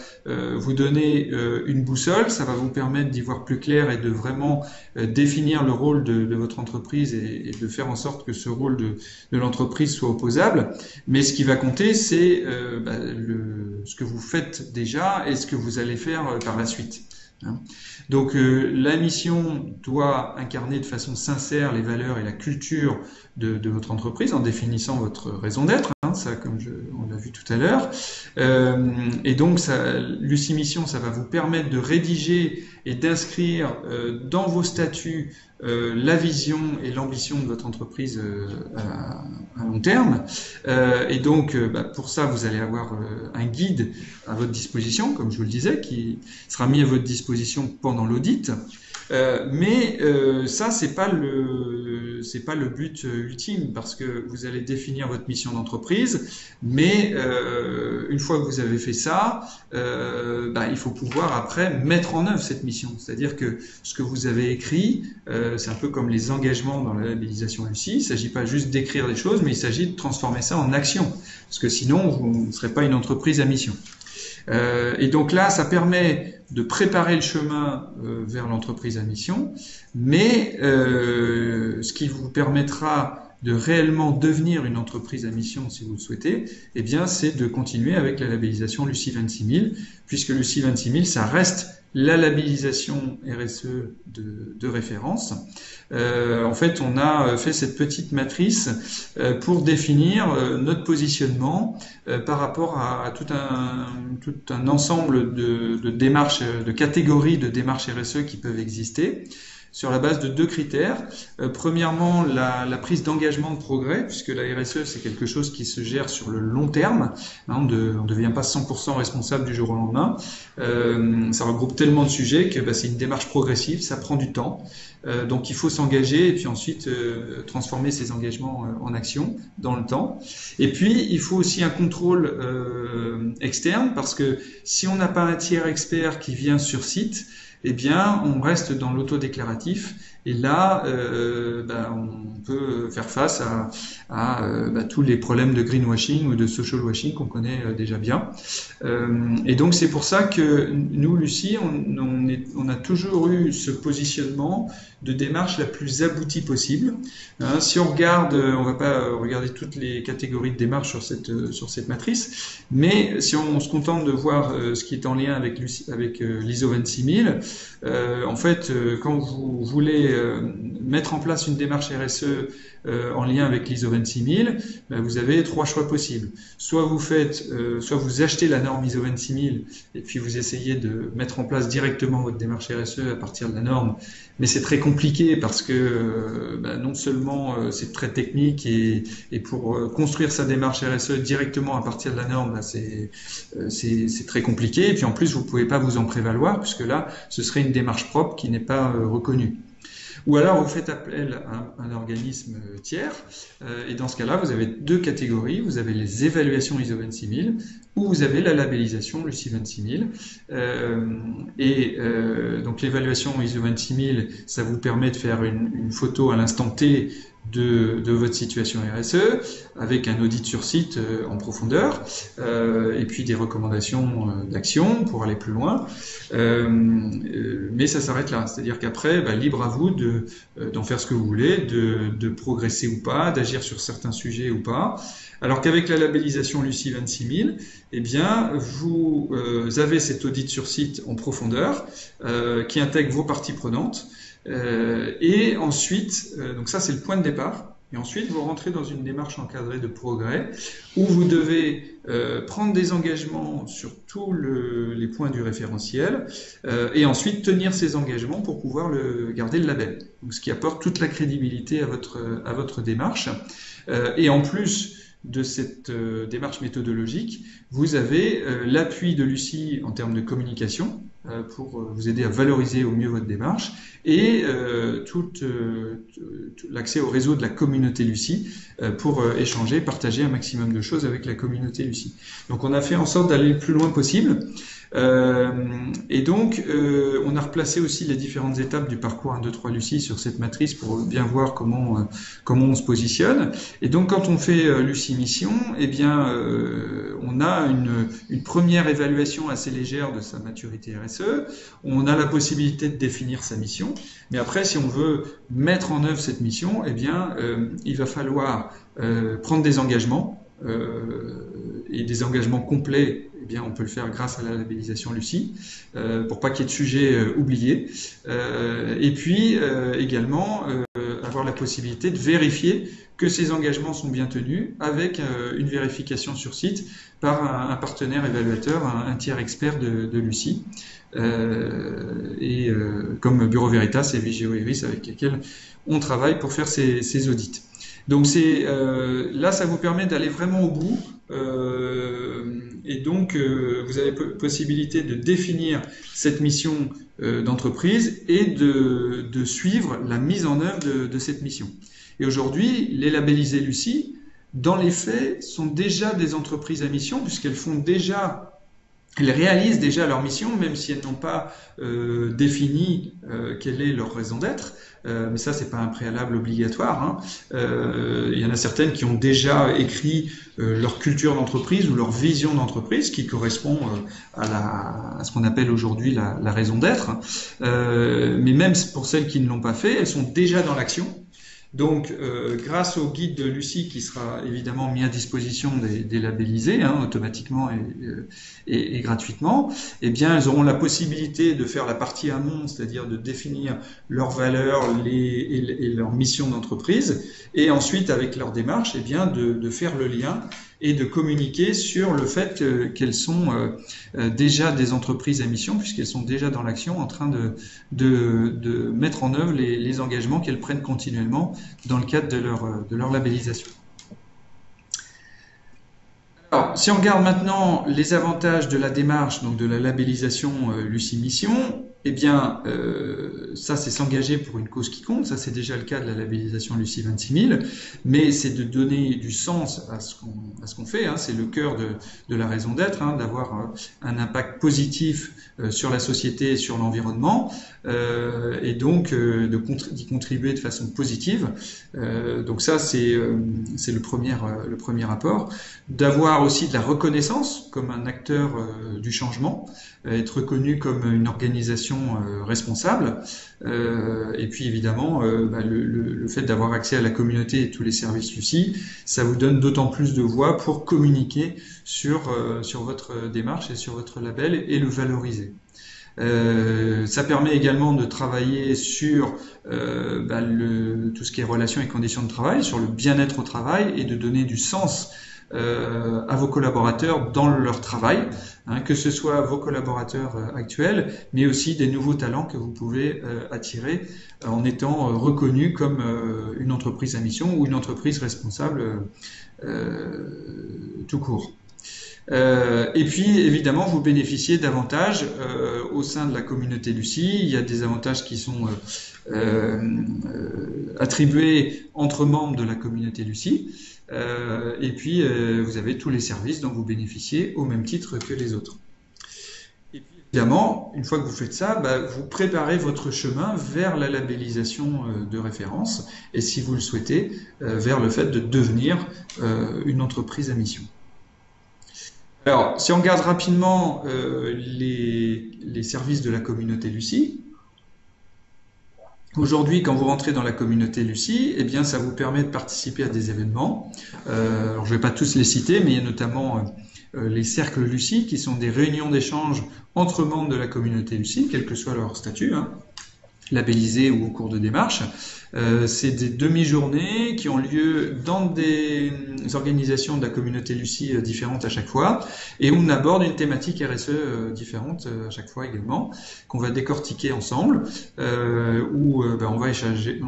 vous donner une boussole, ça va vous permettre d'y voir plus clair et de vraiment définir le rôle de votre entreprise et de faire en sorte que ce rôle de l'entreprise soit opposable. Mais ce qui va compter, c'est ce que vous faites déjà et ce que vous allez faire par la suite. Hein. Donc la mission doit incarner de façon sincère les valeurs et la culture de votre entreprise en définissant votre raison d'être, hein, ça comme on l'a vu tout à l'heure. Et donc Lucie Mission, ça va vous permettre de rédiger et d'inscrire dans vos statuts la vision et l'ambition de votre entreprise à long terme. Et donc, pour ça, vous allez avoir un guide à votre disposition, comme je vous le disais, qui sera mis à votre disposition pendant l'audit. Mais ça, c'est pas le but ultime, parce que vous allez définir votre mission d'entreprise, mais une fois que vous avez fait ça, il faut pouvoir après mettre en œuvre cette mission. C'est-à-dire que ce que vous avez écrit, c'est un peu comme les engagements dans la labellisation Lucie. Il ne s'agit pas juste d'écrire des choses, mais il s'agit de transformer ça en action, parce que sinon, vous ne serez pas une entreprise à mission. Et donc là, ça permet de préparer le chemin vers l'entreprise à mission, mais ce qui vous permettra de réellement devenir une entreprise à mission, si vous le souhaitez, eh bien, c'est de continuer avec la labellisation Lucie 26000, puisque Lucie 26000, ça reste la labellisation RSE de référence. En fait, on a fait cette petite matrice pour définir notre positionnement par rapport à tout un ensemble de démarches, de catégories de démarches RSE qui peuvent exister, sur la base de deux critères. Premièrement, la prise d'engagement de progrès, puisque la RSE, c'est quelque chose qui se gère sur le long terme. On ne devient pas 100% responsable du jour au lendemain. Ça regroupe tellement de sujets que c'est une démarche progressive, ça prend du temps. Donc il faut s'engager et puis ensuite transformer ces engagements en action dans le temps. Et puis il faut aussi un contrôle externe, parce que si on n'a pas un tiers expert qui vient sur site, eh bien, on reste dans l'autodéclaratif, et là, on peut faire face à tous les problèmes de greenwashing ou de social washing qu'on connaît déjà bien. Et donc, c'est pour ça que nous, Lucie, on a toujours eu ce positionnement de démarche la plus aboutie possible. Si on regarde, on va pas regarder toutes les catégories de démarches sur cette matrice, mais si on se contente de voir ce qui est en lien avec l'ISO 26000, en fait, quand vous voulez mettre en place une démarche RSE en lien avec l'ISO 26000, vous avez trois choix possibles. Soit vous achetez la norme ISO 26000 et puis vous essayez de mettre en place directement votre démarche RSE à partir de la norme, mais c'est très compliqué parce que non seulement c'est très technique et pour construire sa démarche RSE directement à partir de la norme, c'est très compliqué, et puis en plus vous pouvez pas vous en prévaloir, puisque là ce serait une démarche propre qui n'est pas reconnue. Ou alors vous faites appel à un organisme tiers, et dans ce cas-là, vous avez deux catégories. Vous avez les évaluations ISO 26000, ou vous avez la labellisation Lucie 26000. Donc l'évaluation ISO 26000, ça vous permet de faire une photo à l'instant T de votre situation RSE, avec un audit sur site en profondeur, et puis des recommandations d'action pour aller plus loin. Mais ça s'arrête là, c'est-à-dire qu'après, libre à vous d'en faire ce que vous voulez, de progresser ou pas, d'agir sur certains sujets ou pas. Alors qu'avec la labellisation Lucie 26000, eh bien, vous avez cet audit sur site en profondeur qui intègre vos parties prenantes. Et ensuite, donc ça c'est le point de départ, et ensuite vous rentrez dans une démarche encadrée de progrès où vous devez prendre des engagements sur tous les points du référentiel, et ensuite tenir ces engagements pour pouvoir garder le label, donc ce qui apporte toute la crédibilité à votre démarche. Et en plus de cette démarche méthodologique, vous avez l'appui de Lucie en termes de communication. pour vous aider à valoriser au mieux votre démarche, et l'accès au réseau de la communauté Lucie pour échanger, partager un maximum de choses avec la communauté Lucie. Donc on a fait en sorte d'aller le plus loin possible. Et donc, on a replacé aussi les différentes étapes du parcours 1, 2, 3 Lucie sur cette matrice pour bien voir comment on se positionne. Et donc, quand on fait Lucie Mission, eh bien, on a une première évaluation assez légère de sa maturité RSE. On a la possibilité de définir sa mission. Mais après, si on veut mettre en œuvre cette mission, eh bien, il va falloir prendre des engagements. Et des engagements complets, eh bien, on peut le faire grâce à la labellisation Lucie, pour pas qu'il y ait de sujets oubliés. Et puis également avoir la possibilité de vérifier que ces engagements sont bien tenus avec une vérification sur site par un partenaire évaluateur, un tiers expert de Lucie, comme Bureau Veritas et Vigeo Eiris avec lesquels on travaille pour faire ces audits. Donc là, ça vous permet d'aller vraiment au bout, et donc vous avez possibilité de définir cette mission d'entreprise et de suivre la mise en œuvre de cette mission. Et aujourd'hui, les labellisés Lucie, dans les faits, sont déjà des entreprises à mission puisqu'elles réalisent déjà leur mission, même si elles n'ont pas défini quelle est leur raison d'être. Mais ça, c'est pas un préalable obligatoire, hein. Il y en a certaines qui ont déjà écrit leur culture d'entreprise ou leur vision d'entreprise, qui correspond à ce qu'on appelle aujourd'hui la raison d'être. Mais même pour celles qui ne l'ont pas fait, elles sont déjà dans l'action. Donc, grâce au guide de Lucie qui sera évidemment mis à disposition des labellisés, hein, automatiquement et gratuitement, eh bien, elles auront la possibilité de faire la partie amont, c'est-à-dire de définir leurs valeurs et leur mission d'entreprise, et ensuite, avec leur démarche, eh bien, de faire le lien et de communiquer sur le fait qu'elles sont déjà des entreprises à mission, puisqu'elles sont déjà dans l'action en train de mettre en œuvre les engagements qu'elles prennent continuellement dans le cadre de leur labellisation. Alors, si on regarde maintenant les avantages de la démarche, donc de la labellisation Lucie Mission, eh bien, ça c'est s'engager pour une cause qui compte, ça c'est déjà le cas de la labellisation Lucie 26000, mais c'est de donner du sens à ce qu'on fait, hein, c'est le cœur de la raison d'être, hein, d'avoir un impact positif sur la société et sur l'environnement, et donc d'y contribuer de façon positive. Donc ça c'est le premier apport. D'avoir aussi de la reconnaissance comme un acteur du changement, être reconnu comme une organisation responsable, et puis évidemment le fait d'avoir accès à la communauté et tous les services Lucie, ça vous donne d'autant plus de voix pour communiquer sur votre démarche et sur votre label et le valoriser. Ça permet également de travailler sur tout ce qui est relations et conditions de travail, sur le bien-être au travail, et de donner du sens à vos collaborateurs dans leur travail, hein, que ce soit vos collaborateurs actuels, mais aussi des nouveaux talents que vous pouvez attirer en étant reconnus comme une entreprise à mission ou une entreprise responsable tout court. Et puis évidemment vous bénéficiez d'avantages au sein de la communauté Lucie. Il y a des avantages qui sont attribués entre membres de la communauté Lucie, et puis vous avez tous les services dont vous bénéficiez au même titre que les autres. Et puis évidemment, une fois que vous faites ça, vous préparez votre chemin vers la labellisation de référence, et si vous le souhaitez, vers le fait de devenir une entreprise à mission. Alors, si on regarde rapidement les services de la communauté Lucie, aujourd'hui, quand vous rentrez dans la communauté Lucie, eh bien, ça vous permet de participer à des événements. Alors, je ne vais pas tous les citer, mais il y a notamment les cercles Lucie, qui sont des réunions d'échange entre membres de la communauté Lucie, quel que soit leur statut, hein, labellisé ou au cours de démarche. C'est des demi-journées qui ont lieu dans des organisations de la communauté Lucie différentes à chaque fois, et où on aborde une thématique RSE différente à chaque fois également, qu'on va décortiquer ensemble, où on va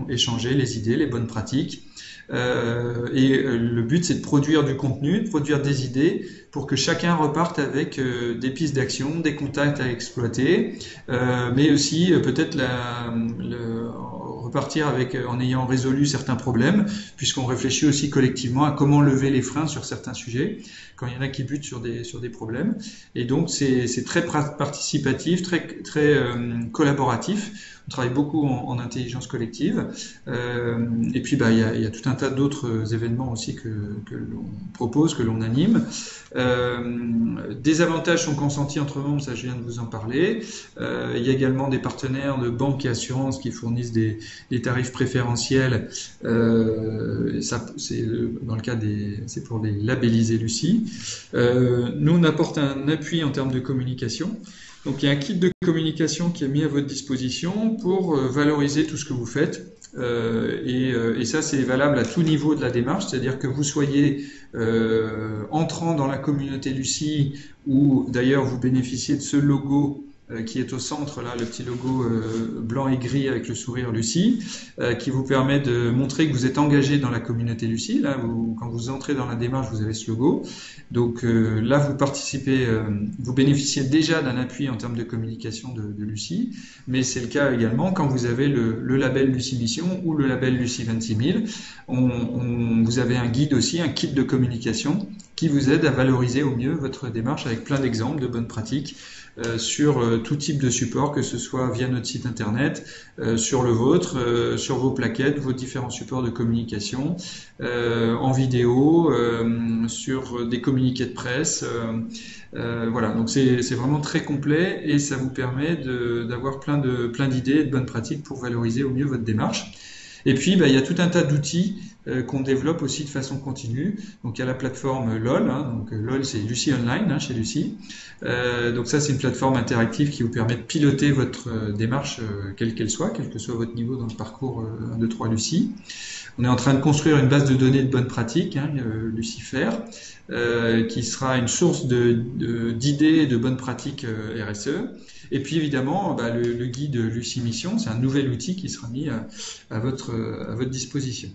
échanger les idées, les bonnes pratiques, Le but, c'est de produire du contenu, de produire des idées pour que chacun reparte avec des pistes d'action, des contacts à exploiter, mais aussi peut-être repartir en ayant résolu certains problèmes, puisqu'on réfléchit aussi collectivement à comment lever les freins sur certains sujets, quand il y en a qui butent sur des problèmes. Et donc c'est très participatif, très collaboratif. On travaille beaucoup en intelligence collective. Et puis il y a tout un tas d'autres événements aussi que l'on propose, que l'on anime. Des avantages sont consentis entre membres, ça je viens de vous en parler. Il y a également des partenaires de banques et assurances qui fournissent des tarifs préférentiels. Ça, c'est dans le cas c'est pour les labelliser Lucie. Nous, on apporte un appui en termes de communication. Donc il y a un kit de communication qui est mis à votre disposition pour valoriser tout ce que vous faites. Et ça, c'est valable à tout niveau de la démarche, c'est-à-dire que vous soyez entrant dans la communauté Lucie, ou d'ailleurs vous bénéficiez de ce logo qui est au centre, là, le petit logo blanc et gris avec le sourire Lucie, qui vous permet de montrer que vous êtes engagé dans la communauté Lucie. Là, quand vous entrez dans la démarche, vous avez ce logo. Donc là, vous participez, vous bénéficiez déjà d'un appui en termes de communication de Lucie, mais c'est le cas également quand vous avez le label Lucie Mission ou le label Lucie 26000. Vous avez un guide aussi, un kit de communication qui vous aide à valoriser au mieux votre démarche avec plein d'exemples de bonnes pratiques sur tout type de support, que ce soit via notre site internet, sur le vôtre, sur vos plaquettes, vos différents supports de communication, en vidéo, sur des communiqués de presse. Voilà, donc c'est vraiment très complet et ça vous permet d'avoir plein d'idées et de bonnes pratiques pour valoriser au mieux votre démarche. Et puis, il y a tout un tas d'outils qu'on développe aussi de façon continue. Donc, il y a la plateforme LOL. Donc, LOL, c'est Lucie Online chez Lucie. Donc, ça, c'est une plateforme interactive qui vous permet de piloter votre démarche, quelle qu'elle soit, quel que soit votre niveau dans le parcours 1, 2, 3 Lucie. On est en train de construire une base de données de bonnes pratiques, Lucifer, qui sera une source d'idées et de bonnes pratiques RSE. Et puis évidemment, le guide Lucie Mission, c'est un nouvel outil qui sera mis à votre disposition.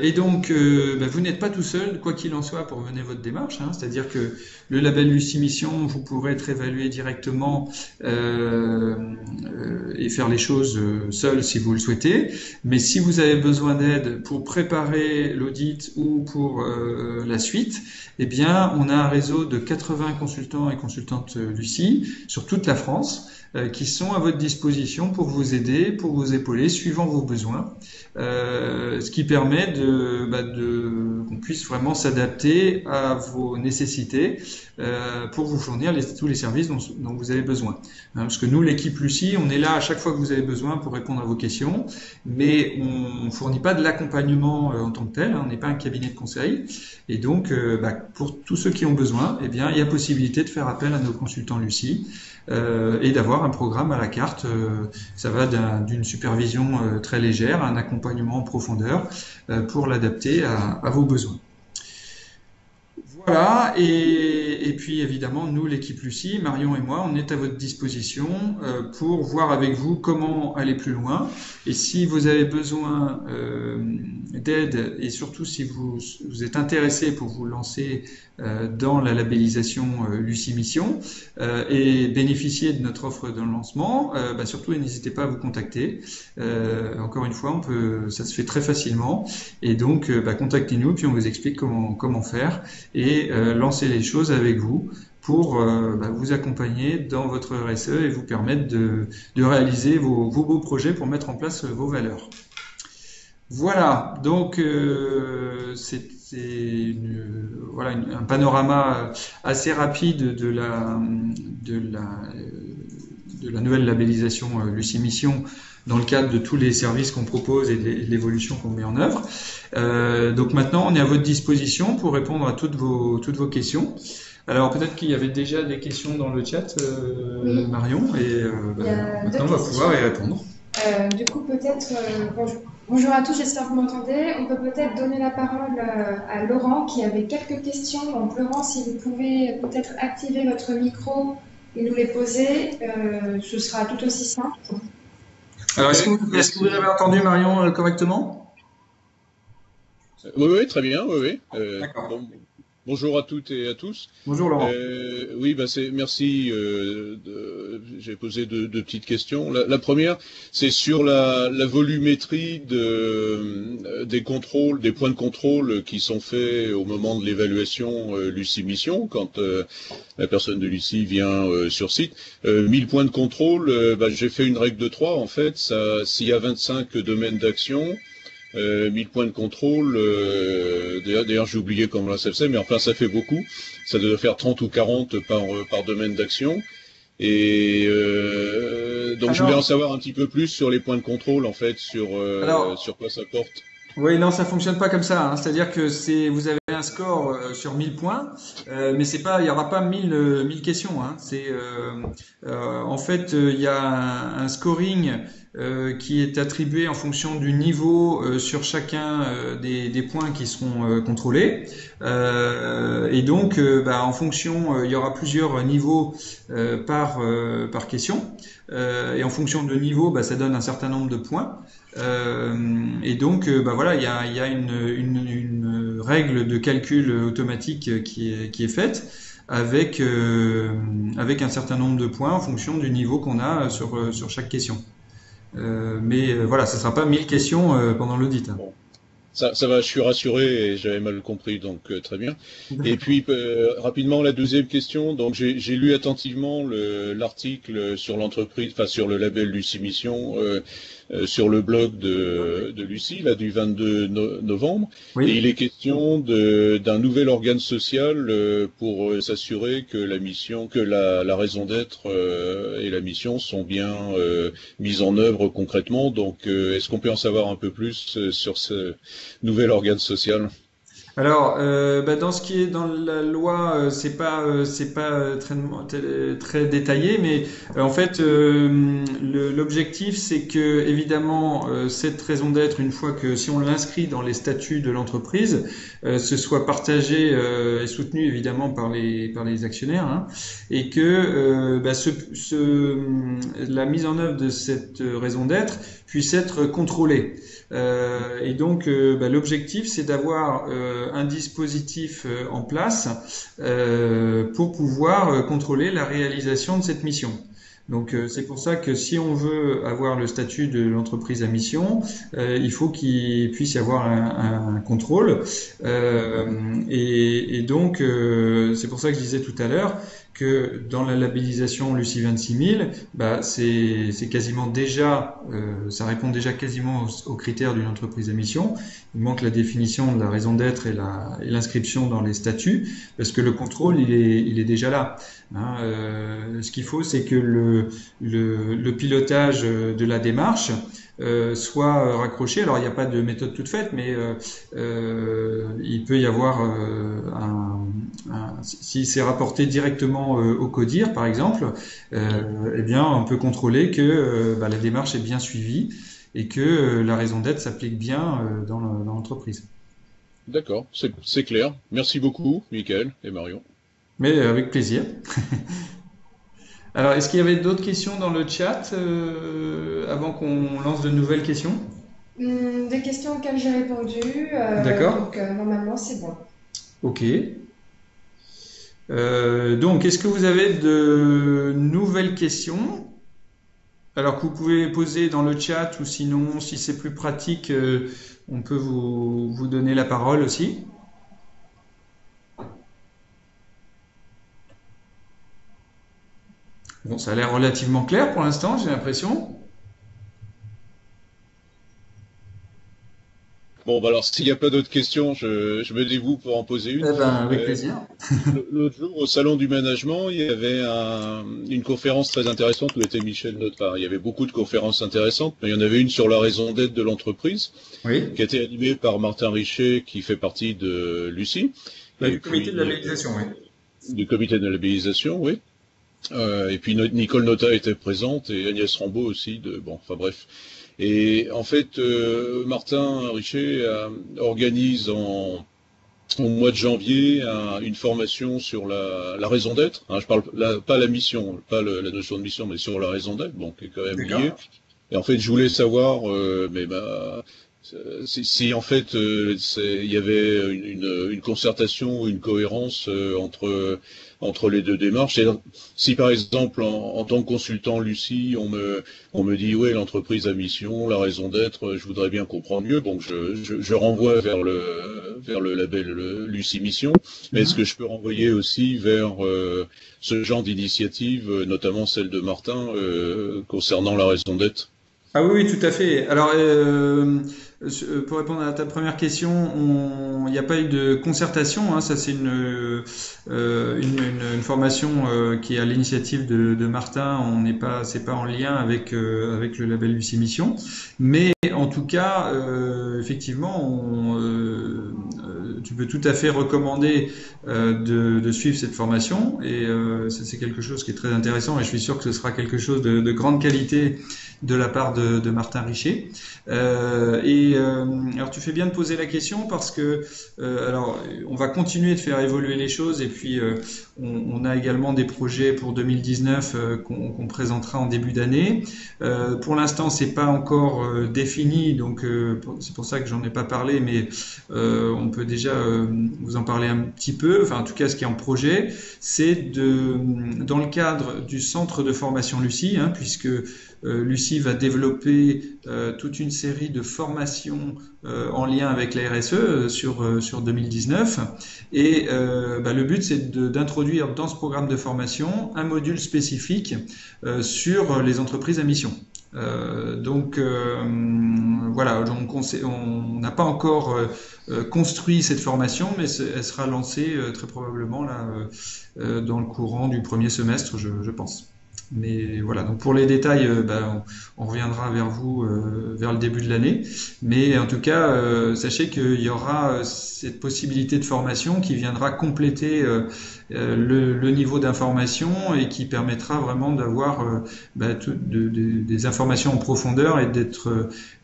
Et donc, vous n'êtes pas tout seul, quoi qu'il en soit, pour mener votre démarche. C'est-à-dire que le label Lucie Mission, vous pourrez être évalué directement et faire les choses seul si vous le souhaitez. Mais si vous avez besoin d'aide pour préparer l'audit ou pour la suite, eh bien, on a un réseau de 80 consultants et consultantes Lucie sur toute la France qui sont à votre disposition pour vous aider, pour vous épauler, suivant vos besoins. Ce qui permet qu'on puisse vraiment s'adapter à vos nécessités pour vous fournir tous les services dont vous avez besoin. Parce que nous, l'équipe Lucie, on est là à chaque fois que vous avez besoin pour répondre à vos questions, mais on ne fournit pas de l'accompagnement en tant que tel, on n'est pas un cabinet de conseil. Et donc, pour tous ceux qui ont besoin, eh bien, il y a possibilité de faire appel à nos consultants Lucie et d'avoir un programme à la carte. Ça va d'une supervision très légère à un accompagnement en profondeur pour l'adapter à vos besoins. Voilà, et puis évidemment, nous, l'équipe Lucie, Marion et moi, on est à votre disposition pour voir avec vous comment aller plus loin. Et si vous avez besoin d'aide, et surtout si vous êtes intéressé pour vous lancer dans la labellisation Lucie Mission et bénéficier de notre offre de lancement, surtout n'hésitez pas à vous contacter. Encore une fois, ça se fait très facilement. Et donc, contactez-nous, puis on vous explique comment faire et lancer les choses avec vous pour vous accompagner dans votre RSE et vous permettre de réaliser vos beaux projets pour mettre en place vos valeurs. Voilà, donc c'est un panorama assez rapide de la nouvelle labellisation Lucie Mission dans le cadre de tous les services qu'on propose et de l'évolution qu'on met en œuvre. Donc maintenant, on est à votre disposition pour répondre à toutes vos questions. Alors peut-être qu'il y avait déjà des questions dans le chat, oui. Marion, et maintenant on va pouvoir y répondre. Du coup, peut-être, bonjour à tous, j'espère que vous m'entendez. On peut peut-être donner la parole à Laurent qui avait quelques questions. Donc Laurent, si vous pouvez peut-être activer votre micro et nous les poser, ce sera tout aussi simple. Alors, Ok, est-ce que vous merci. avez entendu Marion correctement? Oui, oui, très bien, oui, oui. D'accord. Bon, bonjour à toutes et à tous. Bonjour Laurent. Oui, bah merci. J'ai posé deux petites questions. La première, c'est sur la volumétrie des contrôles, des points de contrôle qui sont faits au moment de l'évaluation Lucie Mission, quand la personne de Lucie vient sur site. 1000 points de contrôle, bah, j'ai fait une règle de 3 en fait. S'il y a 25 domaines d'action, 1000 points de contrôle, d'ailleurs j'ai oublié comment ça se fait, mais enfin ça fait beaucoup. Ça doit faire 30 ou 40 par domaine d'action. Et donc je voulais en Alors, savoir un petit peu plus sur les points de contrôle, en fait, alors, sur quoi ça porte. oui, non, ça fonctionne pas comme ça, hein. C'est-à-dire que vous avez un score sur 1000 points, mais c'est pas, il y aura pas 1000 questions, hein. En fait, il y a un scoring qui est attribué en fonction du niveau sur chacun des points qui seront contrôlés. Et donc, en fonction, il y aura plusieurs niveaux par question. Et en fonction de niveau, ça donne un certain nombre de points. Et donc, voilà, il y a une règle de calcul automatique qui est faite avec un certain nombre de points en fonction du niveau qu'on a sur chaque question. Voilà, ce ne sera pas 1000 questions pendant l'audit, hein. Bon. Ça va, je suis rassuré et j'avais mal compris, donc très bien. Et puis rapidement la deuxième question. Donc j'ai lu attentivement l'article sur l'entreprise, enfin sur le label Lucie Mission sur le blog de Lucie là du 22 novembre. Et Oui. il est question d'un nouvel organe social pour s'assurer que la mission, que la raison d'être et la mission sont bien mises en œuvre concrètement. Donc est-ce qu'on peut en savoir un peu plus sur ce nouvel organe social? Alors, dans ce qui est dans la loi, c'est pas très détaillé, mais en fait, l'objectif, c'est que évidemment, cette raison d'être, une fois que si on l'inscrit dans les statuts de l'entreprise, ce soit partagé et soutenu évidemment par les actionnaires, hein, et que la mise en œuvre de cette raison d'être puisse être contrôlée. Et donc, l'objectif, c'est d'avoir un dispositif en place pour pouvoir contrôler la réalisation de cette mission. Donc, c'est pour ça que si on veut avoir le statut de l'entreprise à mission, il faut qu'il puisse y avoir un contrôle. Et donc, c'est pour ça que je disais tout à l'heure que dans la labellisation Lucie 26000, c'est quasiment déjà, ça répond déjà quasiment aux critères d'une entreprise à mission. Il manque la définition de la raison d'être et l'inscription dans les statuts, parce que le contrôle, il est déjà là, hein. Ce qu'il faut, c'est que le pilotage de la démarche soit raccroché. Alors, il n'y a pas de méthode toute faite, mais il peut y avoir si c'est rapporté directement au CODIR, par exemple, eh bien, on peut contrôler que la démarche est bien suivie et que la raison d'être s'applique bien dans l'entreprise. D'accord, c'est clair. Merci beaucoup, Michael et Marion. Mais avec plaisir. Alors, est-ce qu'il y avait d'autres questions dans le chat avant qu'on lance de nouvelles questions? Des questions auxquelles j'ai répondu, D'accord. donc normalement c'est bon. Ok. Donc, est-ce que vous avez de nouvelles questions? Alors que vous pouvez poser dans le chat ou sinon, si c'est plus pratique, on peut vous donner la parole aussi. Bon, ça a l'air relativement clair pour l'instant, j'ai l'impression. Bon, bah alors, s'il n'y a pas d'autres questions, je me dévoue pour en poser une. Eh ben, avec Euh, plaisir. L'autre jour, au Salon du Management, il y avait une conférence très intéressante où était Michel Notard. Il y avait beaucoup de conférences intéressantes, mais il y en avait une sur la raison d'être de l'entreprise, Oui. qui a été animée par Martin Richer, qui fait partie de Lucie, Du et comité de puis labellisation, oui. du comité de labellisation, oui. Et puis Nicole Nota était présente et Agnès Rambaud aussi. Bon, enfin bref. Et en fait, Martin Richer organise au mois de janvier une formation sur la raison d'être. Hein, je parle pas la mission, pas la notion de mission, mais sur la raison d'être, bon, qui est quand même liée. D'accord. Et en fait, je voulais savoir, si en fait il y avait une concertation, une cohérence entre les deux démarches. C'est-à-dire, si par exemple en tant que consultant Lucie, on me dit ouais, l'entreprise à mission, la raison d'être, je voudrais bien comprendre mieux, donc je renvoie vers le label Lucie Mission. Mais est-ce que je peux renvoyer aussi vers ce genre d'initiative, notamment celle de Martin, concernant la raison d'être? Ah oui, oui, tout à fait. Alors, pour répondre à ta première question, il n'y a pas eu de concertation, hein, ça c'est une formation qui est à l'initiative de Martin. On n'est pas, c'est pas en lien avec le label Lucie Mission, mais en tout cas, effectivement, tu peux tout à fait recommander de suivre cette formation et ça, c'est quelque chose qui est très intéressant et je suis sûr que ce sera quelque chose de grande qualité de la part de Martin Richer. Alors tu fais bien de poser la question parce que alors on va continuer de faire évoluer les choses et puis on a également des projets pour 2019 qu'on présentera en début d'année. Pour l'instant c'est pas encore défini donc c'est pour ça que j'en ai pas parlé mais on peut déjà vous en parler un petit peu. Enfin en tout cas ce qui est en projet c'est dans le cadre du centre de formation Lucie hein, puisque Lucie va développer toute une série de formations en lien avec la RSE sur 2019 et le but c'est d'introduire dans ce programme de formation un module spécifique sur les entreprises à mission. Voilà, donc on n'a pas encore construit cette formation, mais elle sera lancée très probablement là dans le courant du premier semestre, je pense. Mais voilà, donc pour les détails, on reviendra vers vous vers le début de l'année. Mais en tout cas, sachez qu'il y aura cette possibilité de formation qui viendra compléter le niveau d'information et qui permettra vraiment d'avoir des informations en profondeur et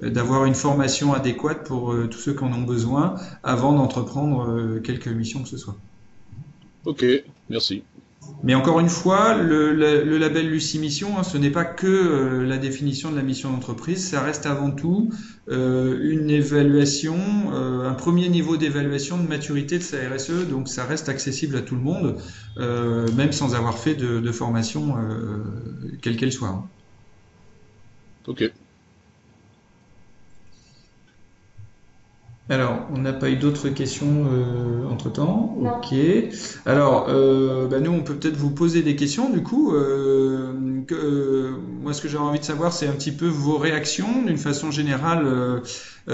d'avoir une formation adéquate pour tous ceux qui en ont besoin avant d'entreprendre quelque mission que ce soit. Ok, merci. Mais encore une fois, le label Lucie Mission, hein, ce n'est pas que la définition de la mission d'entreprise, ça reste avant tout une évaluation, un premier niveau d'évaluation de maturité de sa RSE, donc ça reste accessible à tout le monde, même sans avoir fait de formation, quelle qu'elle soit. Hein. Ok. Alors, on n'a pas eu d'autres questions entre-temps. Non. Ok. Alors, nous, on peut peut-être vous poser des questions. Du coup, moi, ce que j'aurais envie de savoir, c'est un petit peu vos réactions, d'une façon générale,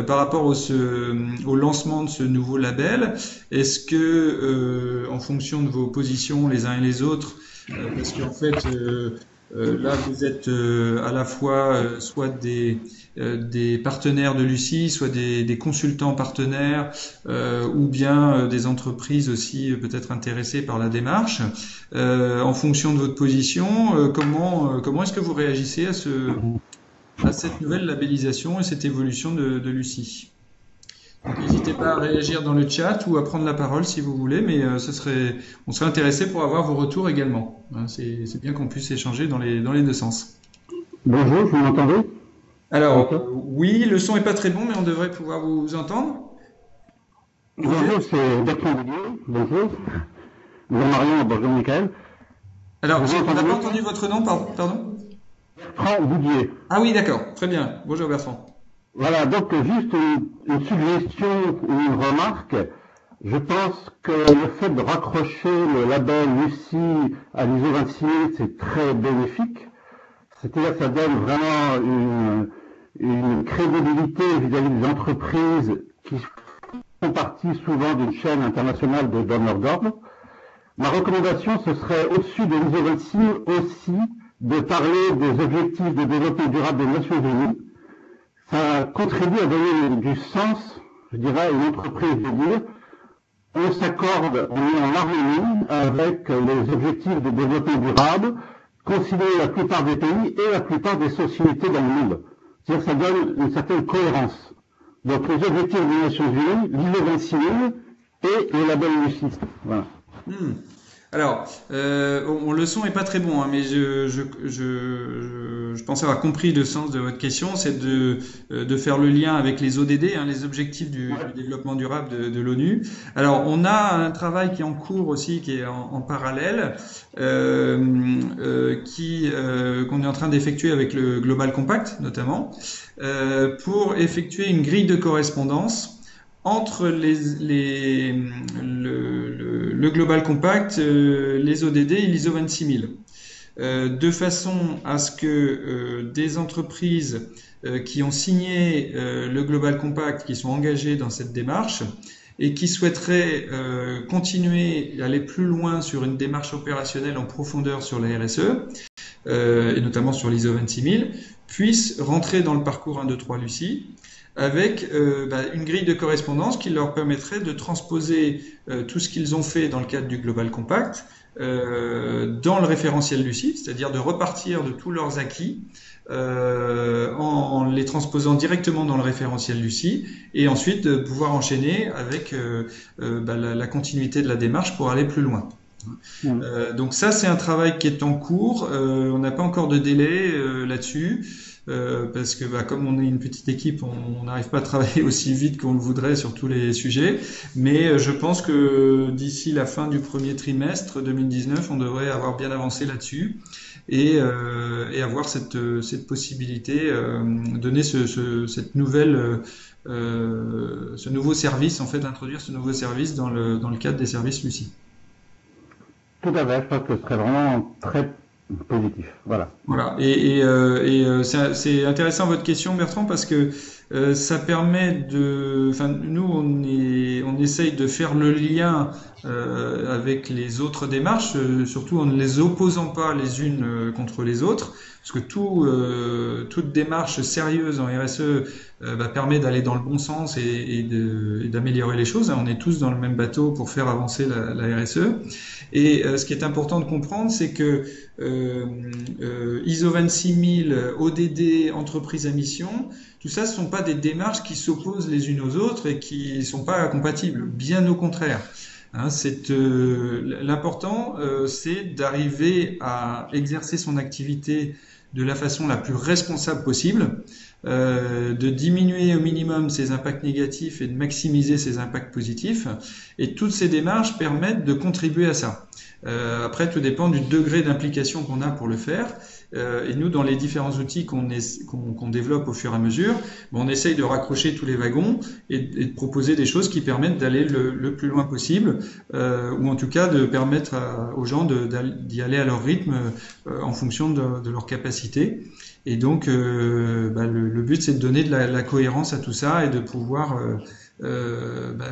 par rapport au lancement de ce nouveau label. Est-ce que, en fonction de vos positions les uns et les autres, parce qu'en fait, là, vous êtes à la fois soit des partenaires de Lucie, soit des consultants partenaires, ou bien des entreprises aussi peut-être intéressées par la démarche. En fonction de votre position, comment est-ce que vous réagissez à cette nouvelle labellisation et cette évolution de Lucie? Donc, n'hésitez pas à réagir dans le chat ou à prendre la parole si vous voulez, mais on serait intéressé pour avoir vos retours également. Hein, c'est bien qu'on puisse échanger dans les deux sens. Bonjour, vous m'entendez? Alors, oui, le son est pas très bon, mais on devrait pouvoir vous entendre. Bonjour, c'est Bertrand Boudier. Bonjour. Bonjour Marion, bonjour Michael. Alors, on n'a pas entendu votre nom, pardon? Bertrand Boudier. Ah oui, d'accord, très bien. Bonjour Bertrand. Voilà, donc juste une suggestion ou une remarque. Je pense que le fait de raccrocher le label Lucie à l'ISO 26000, c'est très bénéfique. C'est-à-dire que ça donne vraiment une crédibilité vis-à-vis des entreprises qui font partie souvent d'une chaîne internationale de donneurs d'ordre. Ma recommandation, ce serait au-dessus de l'ISO 26000 aussi de parler des objectifs de développement durable des Nations Unies. Ça contribue à donner du sens, je dirais, à une entreprise de dire on s'accorde, on est en harmonie avec les objectifs de développement durable, considérés la plupart des pays et la plupart des sociétés dans le monde. C'est-à-dire que ça donne une certaine cohérence. Donc les objectifs des Nations Unies, l'ISO 26000 et le label Lucie. Voilà. Alors, le son est pas très bon, hein, mais je pense avoir compris le sens de votre question, c'est de faire le lien avec les ODD, hein, les objectifs du développement durable de l'ONU. Alors, on a un travail qui est en cours aussi, qui est en parallèle, qu'on est en train d'effectuer avec le Global Compact, notamment, pour effectuer une grille de correspondance entre le Global Compact, les ODD et l'ISO 26000, de façon à ce que des entreprises qui ont signé le Global Compact, qui sont engagées dans cette démarche et qui souhaiteraient continuer à aller plus loin sur une démarche opérationnelle en profondeur sur la RSE, et notamment sur l'ISO 26000, puissent rentrer dans le parcours 1, 2, 3 Lucie, avec une grille de correspondance qui leur permettrait de transposer tout ce qu'ils ont fait dans le cadre du Global Compact dans le référentiel Lucie, c'est-à-dire de repartir de tous leurs acquis en les transposant directement dans le référentiel Lucie et ensuite de pouvoir enchaîner avec la continuité de la démarche pour aller plus loin. Donc ça, c'est un travail qui est en cours. On n'a pas encore de délai là-dessus. Parce que comme on est une petite équipe, on n'arrive pas à travailler aussi vite qu'on le voudrait sur tous les sujets. Mais je pense que d'ici la fin du premier trimestre 2019, on devrait avoir bien avancé là-dessus et avoir cette possibilité, donner cette nouvelle, ce nouveau service, en fait, introduire ce nouveau service dans le cadre des services Lucie. Tout à fait, je pense que ce serait vraiment très positif. Voilà. Voilà. Et c'est intéressant votre question, Bertrand, parce que ça permet nous on essaye de faire le lien avec les autres démarches, surtout en ne les opposant pas les unes contre les autres, parce que toute démarche sérieuse en RSE permet d'aller dans le bon sens et d'améliorer les choses. On est tous dans le même bateau pour faire avancer la RSE. Et ce qui est important de comprendre, c'est que ISO 26000, ODD, entreprise à mission, tout ça, ce ne sont pas des démarches qui s'opposent les unes aux autres et qui ne sont pas compatibles. Bien au contraire. Hein, l'important, c'est d'arriver à exercer son activité de la façon la plus responsable possible, de diminuer au minimum ses impacts négatifs et de maximiser ses impacts positifs. Et toutes ces démarches permettent de contribuer à ça. Après, tout dépend du degré d'implication qu'on a pour le faire. Et nous, dans les différents outils qu'on développe au fur et à mesure, on essaye de raccrocher tous les wagons et de proposer des choses qui permettent d'aller le plus loin possible, ou en tout cas de permettre aux gens d'y aller à leur rythme en fonction de leur capacité. Et donc, le but, c'est de donner de la cohérence à tout ça et de pouvoir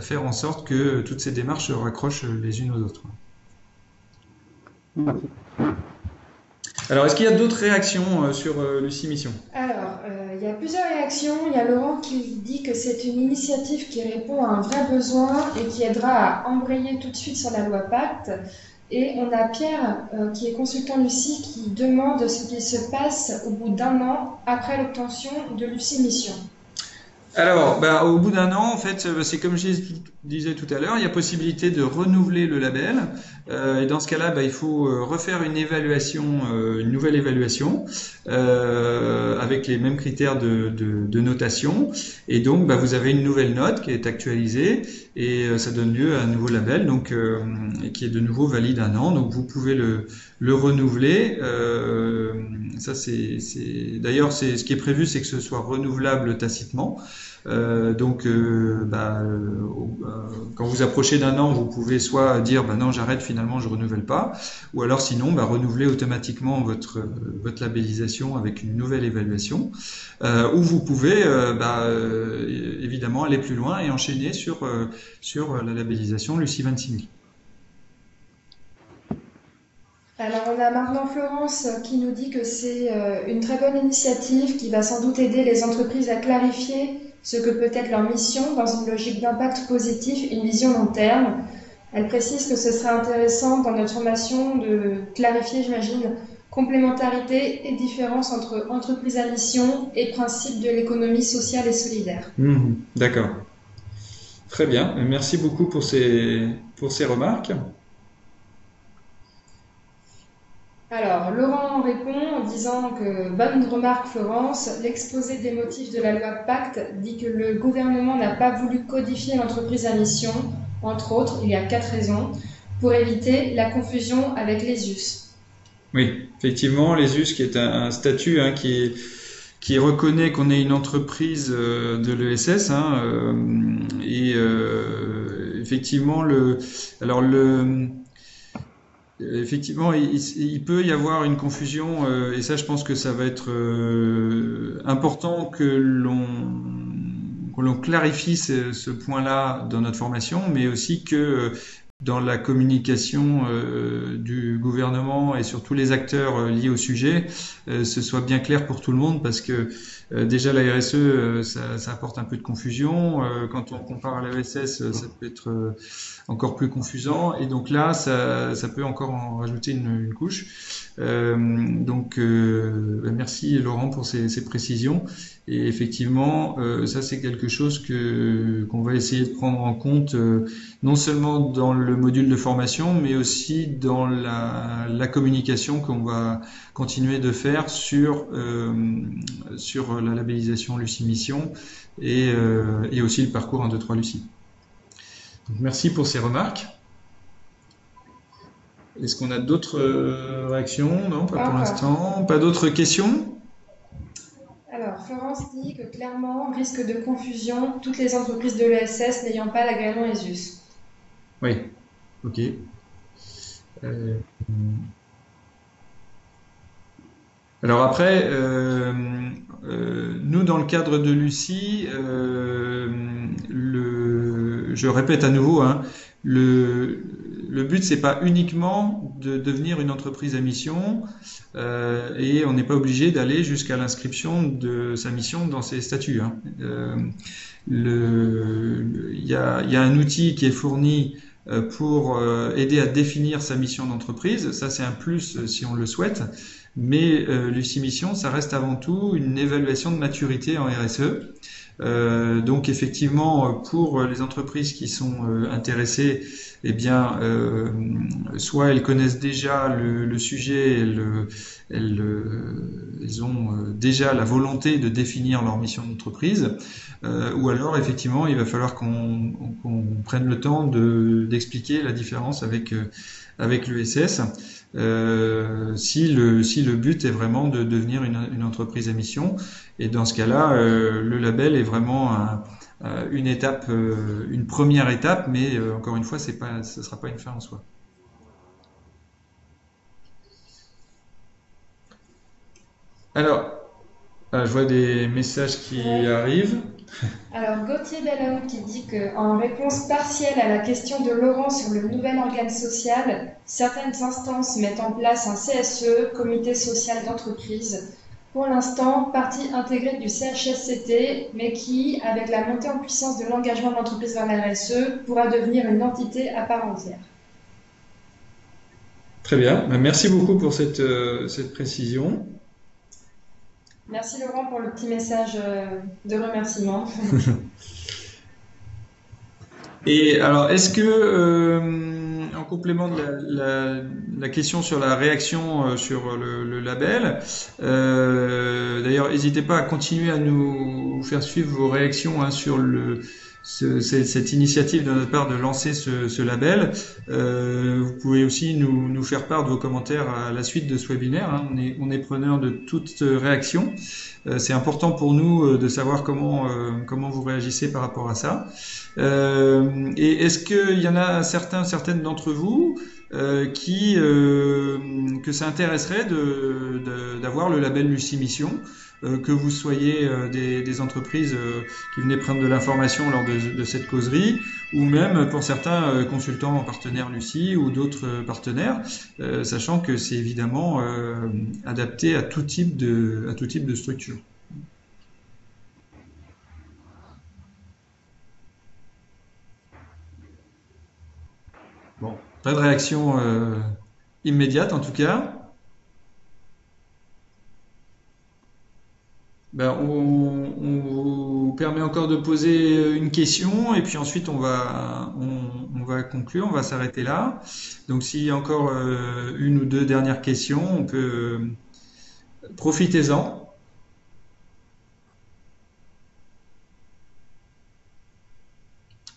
faire en sorte que toutes ces démarches se raccrochent les unes aux autres. Merci. Alors, est-ce qu'il y a d'autres réactions sur Lucie Mission? Alors, il y a plusieurs réactions. Il y a Laurent qui dit que c'est une initiative qui répond à un vrai besoin et qui aidera à embrayer tout de suite sur la loi Pacte. Et on a Pierre, qui est consultant Lucie, qui demande ce qui se passe au bout d'un an après l'obtention de Lucie Mission. Alors, au bout d'un an, en fait, c'est comme je disais tout à l'heure, il y a possibilité de renouveler le label. Et dans ce cas-là, il faut refaire une nouvelle évaluation avec les mêmes critères de notation. Et donc, vous avez une nouvelle note qui est actualisée et ça donne lieu à un nouveau label, donc qui est de nouveau valide un an. Donc, vous pouvez le renouveler. Ça, d'ailleurs, ce qui est prévu, c'est que ce soit renouvelable tacitement. Quand vous approchez d'un an, vous pouvez soit dire non, j'arrête, finalement je renouvelle pas, ou alors sinon renouveler automatiquement votre labellisation avec une nouvelle évaluation, ou vous pouvez évidemment aller plus loin et enchaîner sur la labellisation Lucie 26000. Alors, on a maintenant Florence qui nous dit que c'est une très bonne initiative qui va sans doute aider les entreprises à clarifier ce que peut être leur mission dans une logique d'impact positif et une vision long terme. Elle précise que ce serait intéressant dans notre formation de clarifier, j'imagine, complémentarité et différence entre entreprise à mission et principe de l'économie sociale et solidaire. D'accord. Très bien. Merci beaucoup pour ces remarques. Alors, Laurent répond en disant que, bonne remarque Florence, l'exposé des motifs de la loi Pacte dit que le gouvernement n'a pas voulu codifier l'entreprise à mission, entre autres, il y a 4 raisons, pour éviter la confusion avec les us. Oui, effectivement, les US qui est un statut hein, qui reconnaît qu'on est une entreprise de l'ESS hein, et effectivement effectivement il peut y avoir une confusion et ça je pense que ça va être important que l'on clarifie ce point-là dans notre formation, mais aussi que dans la communication du gouvernement et sur tous les acteurs liés au sujet, ce soit bien clair pour tout le monde parce que déjà la RSE, ça apporte un peu de confusion. Quand on compare à la ESS, ça peut être encore plus confusant. Et donc là, ça peut encore en rajouter une couche. Merci Laurent pour ces précisions. Et effectivement, ça c'est quelque chose qu'on va essayer de prendre en compte non seulement dans le module de formation, mais aussi dans la communication qu'on va continuer de faire sur la labellisation Lucie Mission et aussi le parcours 1, 2, 3 Lucie. Donc, merci pour ces remarques. Est-ce qu'on a d'autres réactions? Non, pas pour l'instant. Pas d'autres questions? Alors, Florence dit que clairement, risque de confusion, toutes les entreprises de l'ESS n'ayant pas l'agrément ESUS. Oui, ok. Alors après, nous dans le cadre de Lucie, je répète à nouveau, hein, le but c'est pas uniquement de devenir une entreprise à mission et on n'est pas obligé d'aller jusqu'à l'inscription de sa mission dans ses statuts. Hein. Il y a un outil qui est fourni pour aider à définir sa mission d'entreprise. Ça c'est un plus si on le souhaite. Mais Lucie Mission, ça reste avant tout une évaluation de maturité en RSE. Donc effectivement, pour les entreprises qui sont intéressées, eh bien, soit elles connaissent déjà le sujet, elles ont déjà la volonté de définir leur mission d'entreprise, ou alors effectivement, il va falloir qu'on prenne le temps d'expliquer la différence avec l'ESS. Si le but est vraiment de devenir une entreprise à mission, et dans ce cas-là, le label est vraiment une étape, une première étape, mais encore une fois, ce sera pas une fin en soi. Alors, je vois des messages qui arrivent. Alors, Gauthier Belaoud qui dit qu'en réponse partielle à la question de Laurent sur le nouvel organe social, certaines instances mettent en place un CSE, comité social d'entreprise, pour l'instant partie intégrée du CHSCT, mais qui, avec la montée en puissance de l'engagement de l'entreprise vers la RSE, pourra devenir une entité à part entière. Très bien, merci beaucoup pour cette précision. Merci Laurent pour le petit message de remerciement. Et alors, est-ce que, en complément de la question sur la réaction sur le label, d'ailleurs, n'hésitez pas à continuer à nous faire suivre vos réactions hein, sur cette initiative de notre part de lancer ce label. Vous pouvez aussi nous faire part de vos commentaires à la suite de ce webinaire. Hein. On est preneur de toute réaction. C'est important pour nous de savoir comment vous réagissez par rapport à ça. Et est-ce qu'il y en a certaines d'entre vous que ça intéresserait d'avoir le label Lucie Mission, que vous soyez des entreprises qui venaient prendre de l'information lors de cette causerie, ou même pour certains consultants partenaires Lucie ou d'autres partenaires, sachant que c'est évidemment adapté à tout type de structure. Bon, pas de réaction immédiate en tout cas. Ben, on vous permet encore de poser une question et puis ensuite on va conclure, on va s'arrêter là. Donc s'il y a encore une ou deux dernières questions, on peut profitez-en.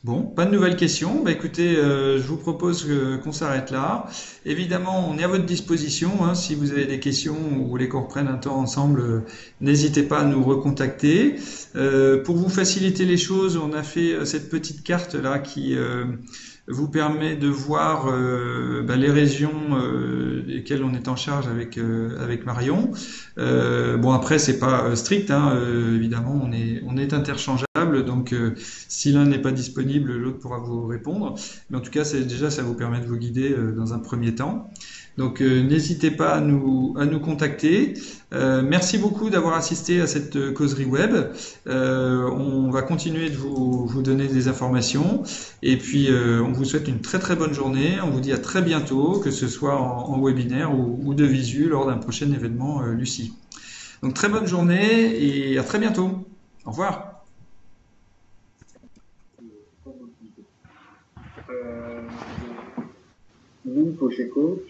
Bon, pas de nouvelles questions. Bah, écoutez, je vous propose qu'on s'arrête là. Évidemment, on est à votre disposition, hein. Si vous avez des questions ou vous voulez qu'on reprenne un temps ensemble, n'hésitez pas à nous recontacter. Pour vous faciliter les choses, on a fait cette petite carte là qui vous permet de voir les régions desquelles on est en charge avec Marion. Bon, après, c'est pas strict, hein. Évidemment, on est interchangeable, donc si l'un n'est pas disponible, l'autre pourra vous répondre. Mais en tout cas, déjà, ça vous permet de vous guider dans un premier temps. Donc, n'hésitez pas à nous contacter. Merci beaucoup d'avoir assisté à cette causerie web. On va continuer de vous donner des informations. Et puis, on vous souhaite une très très bonne journée. On vous dit à très bientôt, que ce soit en webinaire ou de visu lors d'un prochain événement Lucie. Donc, très bonne journée et à très bientôt. Au revoir. Nous, Pocheco,